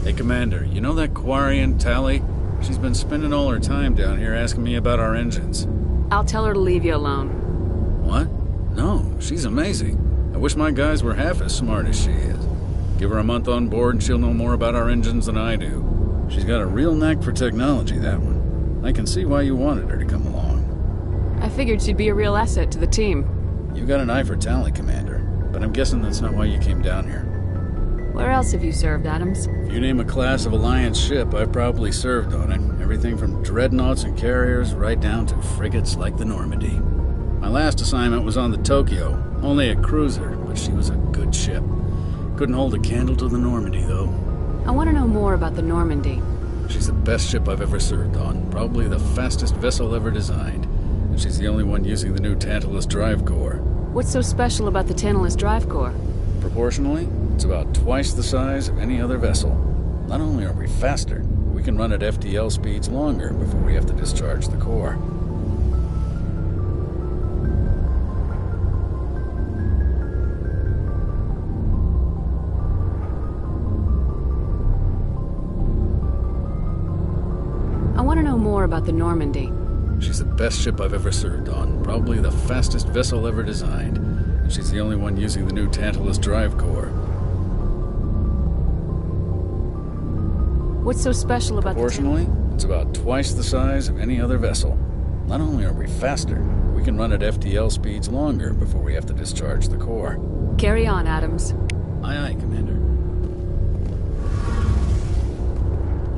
Hey, Commander, you know that Quarian, Tally? She's been spending all her time down here asking me about our engines.
I'll tell her to leave you alone.
What? No, she's amazing. I wish my guys were half as smart as she is. Give her a month on board and she'll know more about our engines than I do. She's got a real knack for technology, that one. I can see why you wanted her to come along.
I figured she'd be a real asset to the team.
You got an eye for Tally, Commander, but I'm guessing that's not why you came down here.
Where else have you served, Adams?
If you name a class of Alliance ship, I've probably served on it. Everything from dreadnoughts and carriers right down to frigates like the Normandy. My last assignment was on the Tokyo, only a cruiser, but she was a good ship. Couldn't hold a candle to the Normandy, though.
I want to know more about the Normandy.
She's the best ship I've ever served on, probably the fastest vessel ever designed. And she's the only one using the new Tantalus drive core.
What's so special about the Tantalus drive core?
Proportionally, it's about twice the size of any other vessel. Not only are we faster, we can run at FTL speeds longer before we have to discharge the core.
I want to know more about the Normandy.
She's the best ship I've ever served on, probably the fastest vessel ever designed. And she's the only one using the new Tantalus drive core.
What's so special about
Proportionally, it's about twice the size of any other vessel. Not only are we faster, we can run at FTL speeds longer before we have to discharge the core.
Carry on, Adams.
Aye, aye, Commander.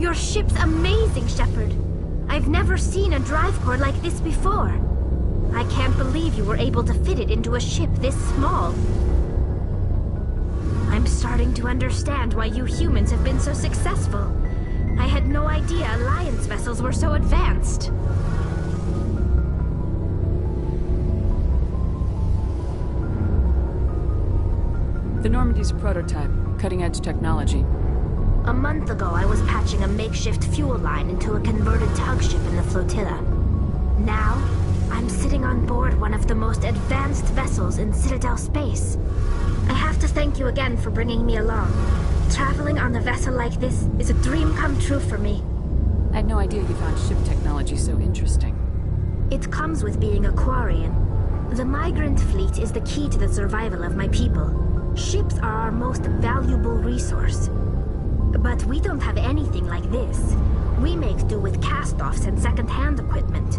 Your ship's amazing, Shepard. I've never seen a drive core like this before. I can't believe you were able to fit it into a ship this small. I'm starting to understand why you humans have been so successful. I had no idea Alliance vessels were so advanced.
The Normandy's a prototype, cutting-edge technology.
A month ago, I was patching a makeshift fuel line into a converted tug ship in the flotilla. Now, I'm sitting on board one of the most advanced vessels in Citadel space. I have to thank you again for bringing me along. Traveling on a vessel like this is a dream come true for me.
I had no idea you found ship technology so interesting.
It comes with being a Quarian. The migrant fleet is the key to the survival of my people. Ships are our most valuable resource. But we don't have anything like this. We make do with cast-offs and second-hand equipment.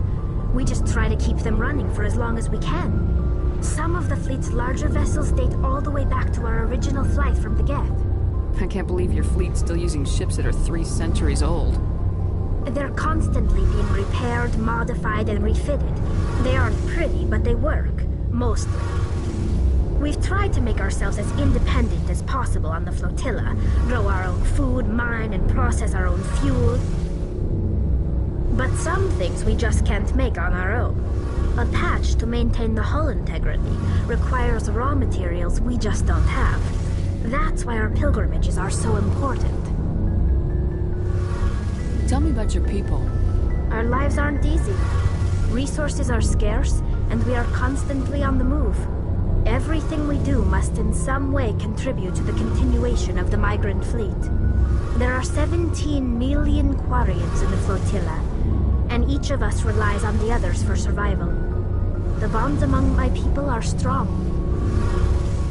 We just try to keep them running for as long as we can. Some of the fleet's larger vessels date all the way back to our original flight from the Geth.
I can't believe your fleet's still using ships that are 3 centuries old.
They're constantly being repaired, modified, and refitted. They aren't pretty, but they work. Mostly. We've tried to make ourselves as independent as possible on the flotilla, grow our own food, mine, and process our own fuel. But some things we just can't make on our own. A patch to maintain the hull integrity requires raw materials we just don't have. That's why our pilgrimages are so important.
Tell me about your people.
Our lives aren't easy. Resources are scarce, and we are constantly on the move. Everything we do must in some way contribute to the continuation of the migrant fleet. There are 17 million Quarians in the flotilla, and each of us relies on the others for survival. The bonds among my people are strong.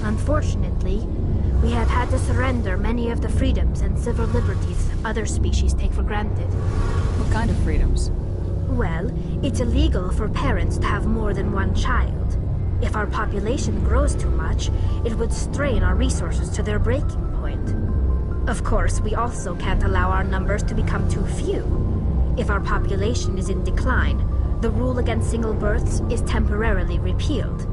Unfortunately, we have had to surrender many of the freedoms and civil liberties other species take for granted.
What kind of freedoms?
Well, it's illegal for parents to have more than one child. If our population grows too much, it would strain our resources to their breaking point. Of course, we also can't allow our numbers to become too few. If our population is in decline, the rule against single births is temporarily repealed.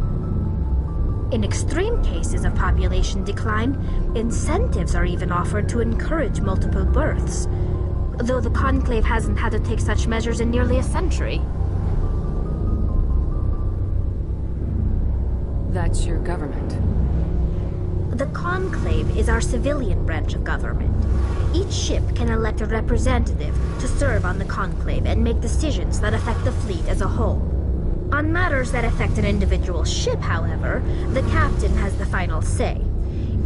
In extreme cases of population decline, incentives are even offered to encourage multiple births, though the Conclave hasn't had to take such measures in nearly a century.
That's your government.
The Conclave is our civilian branch of government. Each ship can elect a representative to serve on the Conclave and make decisions that affect the fleet as a whole. On matters that affect an individual ship, however, the captain has the final say.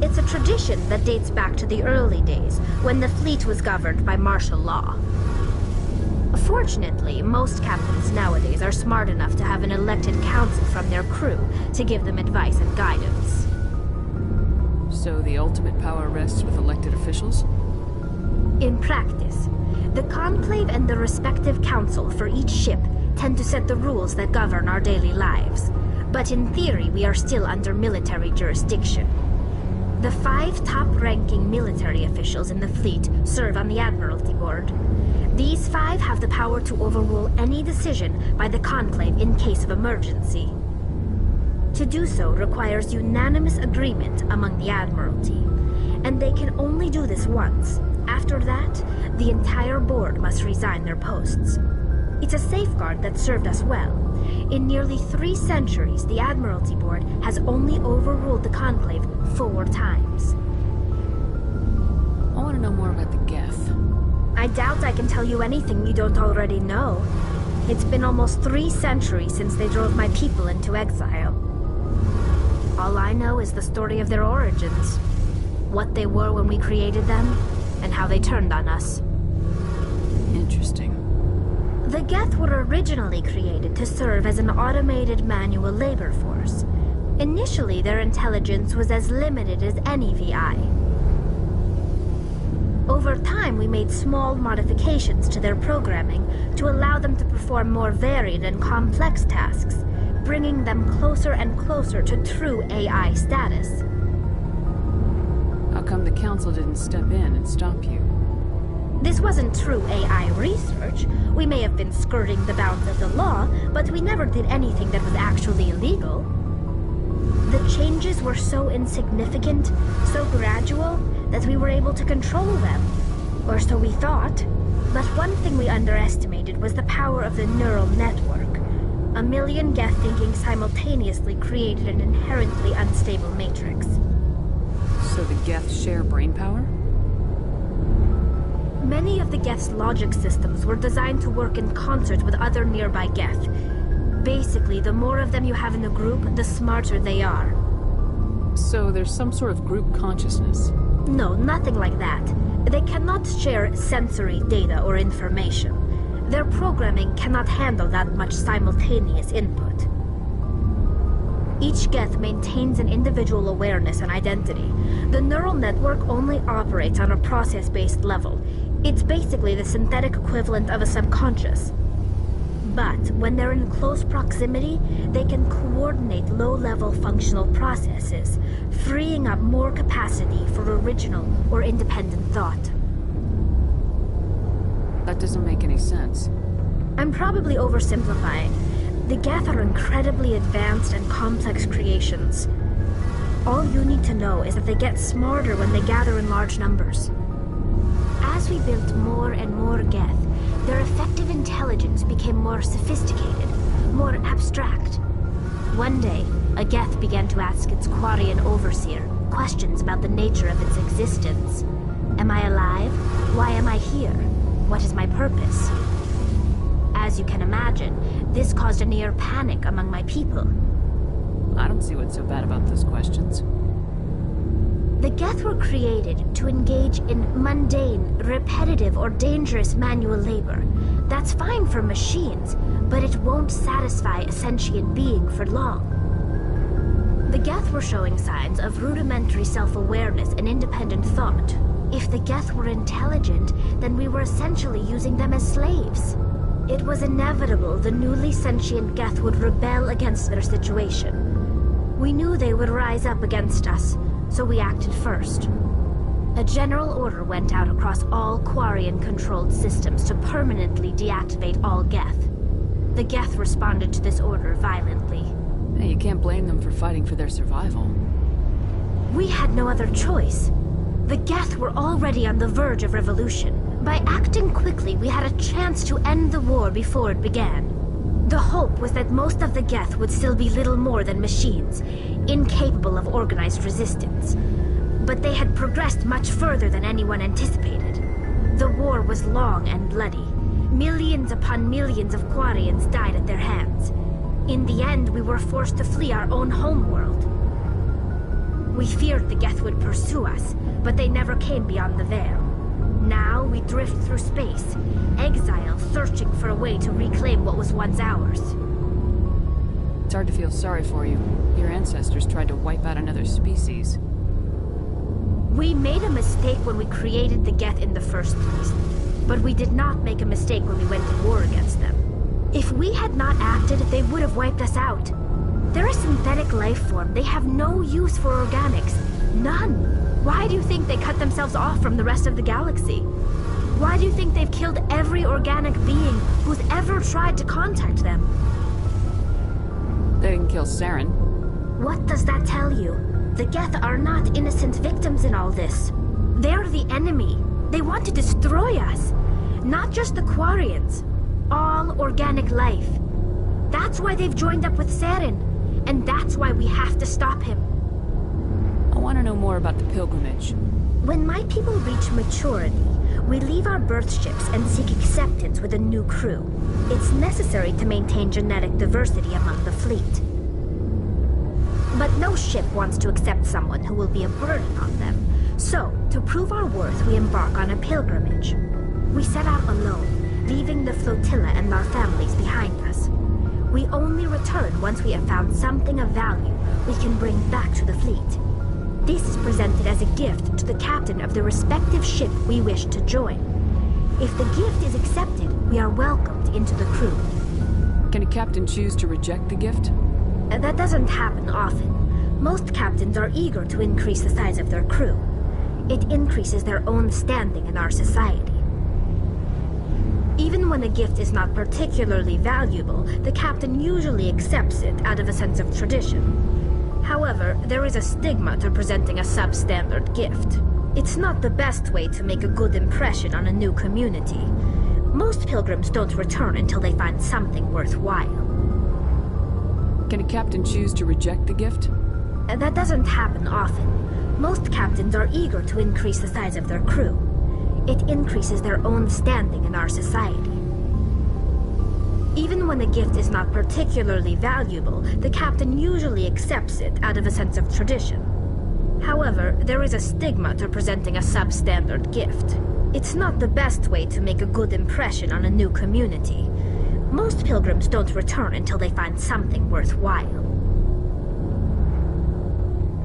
It's a tradition that dates back to the early days, when the fleet was governed by martial law. Fortunately, most captains nowadays are smart enough to have an elected council from their crew to give them advice and guidance.
So the ultimate power rests with elected officials?
In practice, the Conclave and the respective council for each ship tend to set the rules that govern our daily lives. But in theory, we are still under military jurisdiction. The 5 top-ranking military officials in the fleet serve on the Admiralty Board. These 5 have the power to overrule any decision by the Conclave in case of emergency. To do so requires unanimous agreement among the Admiralty, and they can only do this once. After that, the entire board must resign their posts. It's a safeguard that served us well. In nearly 3 centuries, the Admiralty Board has only overruled the Conclave 4 times.
I want to know more about the Geth.
I doubt I can tell you anything you don't already know. It's been almost 3 centuries since they drove my people into exile. All I know is the story of their origins. What they were when we created them, and how they turned on us.
Interesting.
The Geth were originally created to serve as an automated manual labor force. Initially, their intelligence was as limited as any VI. Over time, we made small modifications to their programming to allow them to perform more varied and complex tasks, bringing them closer and closer to true AI status.
How come the Council didn't step in and stop you?
This wasn't true AI research. We may have been skirting the bounds of the law, but we never did anything that was actually illegal. The changes were so insignificant, so gradual, that we were able to control them. Or so we thought. But one thing we underestimated was the power of the neural network. A million Geth thinking simultaneously created an inherently unstable matrix.
So the Geth share brain power?
Many of the Geth's logic systems were designed to work in concert with other nearby Geth. Basically, the more of them you have in a group, the smarter they are.
So there's some sort of group consciousness?
No, nothing like that. They cannot share sensory data or information. Their programming cannot handle that much simultaneous input. Each Geth maintains an individual awareness and identity. The neural network only operates on a process-based level. It's basically the synthetic equivalent of a subconscious. But when they're in close proximity, they can coordinate low-level functional processes, freeing up more capacity for original or independent thought.
That doesn't make any sense.
I'm probably oversimplifying. The Geth are incredibly advanced and complex creations. All you need to know is that they get smarter when they gather in large numbers. As we built more and more Geth, their effective intelligence became more sophisticated, more abstract. One day, a Geth began to ask its Quarian overseer questions about the nature of its existence. Am I alive? Why am I here? What is my purpose? As you can imagine, this caused a near panic among my people.
I don't see what's so bad about those questions.
The Geth were created to engage in mundane, repetitive, or dangerous manual labor. That's fine for machines, but it won't satisfy a sentient being for long. The Geth were showing signs of rudimentary self-awareness and independent thought. If the Geth were intelligent, then we were essentially using them as slaves. It was inevitable the newly sentient Geth would rebel against their situation. We knew they would rise up against us, so we acted first. A general order went out across all Quarian-controlled systems to permanently deactivate all Geth. The Geth responded to this order violently.
Hey, you can't blame them for fighting for their survival.
We had no other choice. The Geth were already on the verge of revolution. By acting quickly, we had a chance to end the war before it began. The hope was that most of the Geth would still be little more than machines, incapable of organized resistance. But they had progressed much further than anyone anticipated. The war was long and bloody. Millions upon millions of Quarians died at their hands. In the end, we were forced to flee our own homeworld. We feared the Geth would pursue us, but they never came beyond the Veil. Now we drift through space, exile, searching for a way to reclaim what was once ours.
It's hard to feel sorry for you. Your ancestors tried to wipe out another species.
We made a mistake when we created the Geth in the first place, but we did not make a mistake when we went to war against them. If we had not acted, they would have wiped us out. They're a synthetic life form. They have no use for organics. None. Why do you think they cut themselves off from the rest of the galaxy? Why do you think they've killed every organic being who's ever tried to contact them?
They didn't kill Saren.
What does that tell you? The Geth are not innocent victims in all this. They're the enemy. They want to destroy us. Not just the Quarians. All organic life. That's why they've joined up with Saren. And that's why we have to stop him.
I want to know more about the pilgrimage.
When my people reach maturity, we leave our birth ships and seek acceptance with a new crew. It's necessary to maintain genetic diversity among the fleet. But no ship wants to accept someone who will be a burden on them. So, to prove our worth, we embark on a pilgrimage. We set out alone, leaving the flotilla and our families behind us. We only return once we have found something of value we can bring back to the fleet. This is presented as a gift to the captain of the respective ship we wish to join. If the gift is accepted, we are welcomed into the crew.
Can a captain choose to reject the gift?
That doesn't happen often. Most captains are eager to increase the size of their crew. It increases their own standing in our society. Even when a gift is not particularly valuable, the captain usually accepts it out of a sense of tradition. However, there is a stigma to presenting a substandard gift. It's not the best way to make a good impression on a new community. Most pilgrims don't return until they find something worthwhile.
Can a captain choose to reject the gift?
That doesn't happen often. Most captains are eager to increase the size of their crew. It increases their own standing in our society. Even when a gift is not particularly valuable, the captain usually accepts it out of a sense of tradition. However, there is a stigma to presenting a substandard gift. It's not the best way to make a good impression on a new community. Most pilgrims don't return until they find something worthwhile.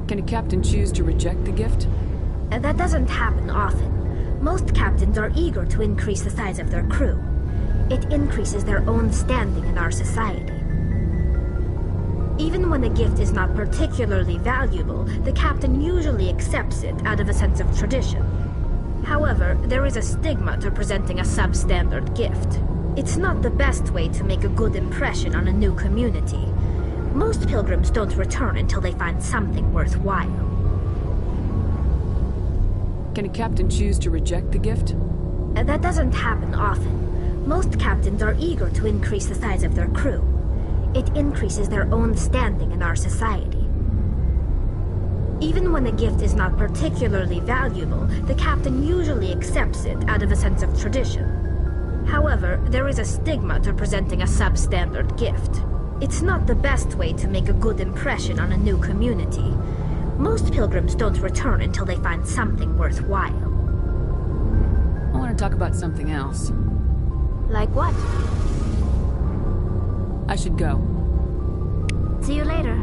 Can a captain choose to reject the gift?
That doesn't happen often. Most captains are eager to increase the size of their crew. It increases their own standing in our society. Even when a gift is not particularly valuable, the captain usually accepts it out of a sense of tradition. However, there is a stigma to presenting a substandard gift. It's not the best way to make a good impression on a new community. Most pilgrims don't return until they find something worthwhile.
Can a captain choose to reject the gift?
That doesn't happen often. Most captains are eager to increase the size of their crew. It increases their own standing in our society. Even when a gift is not particularly valuable, the captain usually accepts it out of a sense of tradition. However, there is a stigma to presenting a substandard gift. It's not the best way to make a good impression on a new community. Most pilgrims don't return until they find something worthwhile.
I want to talk about something else.
Like what?
I should go.
See you later.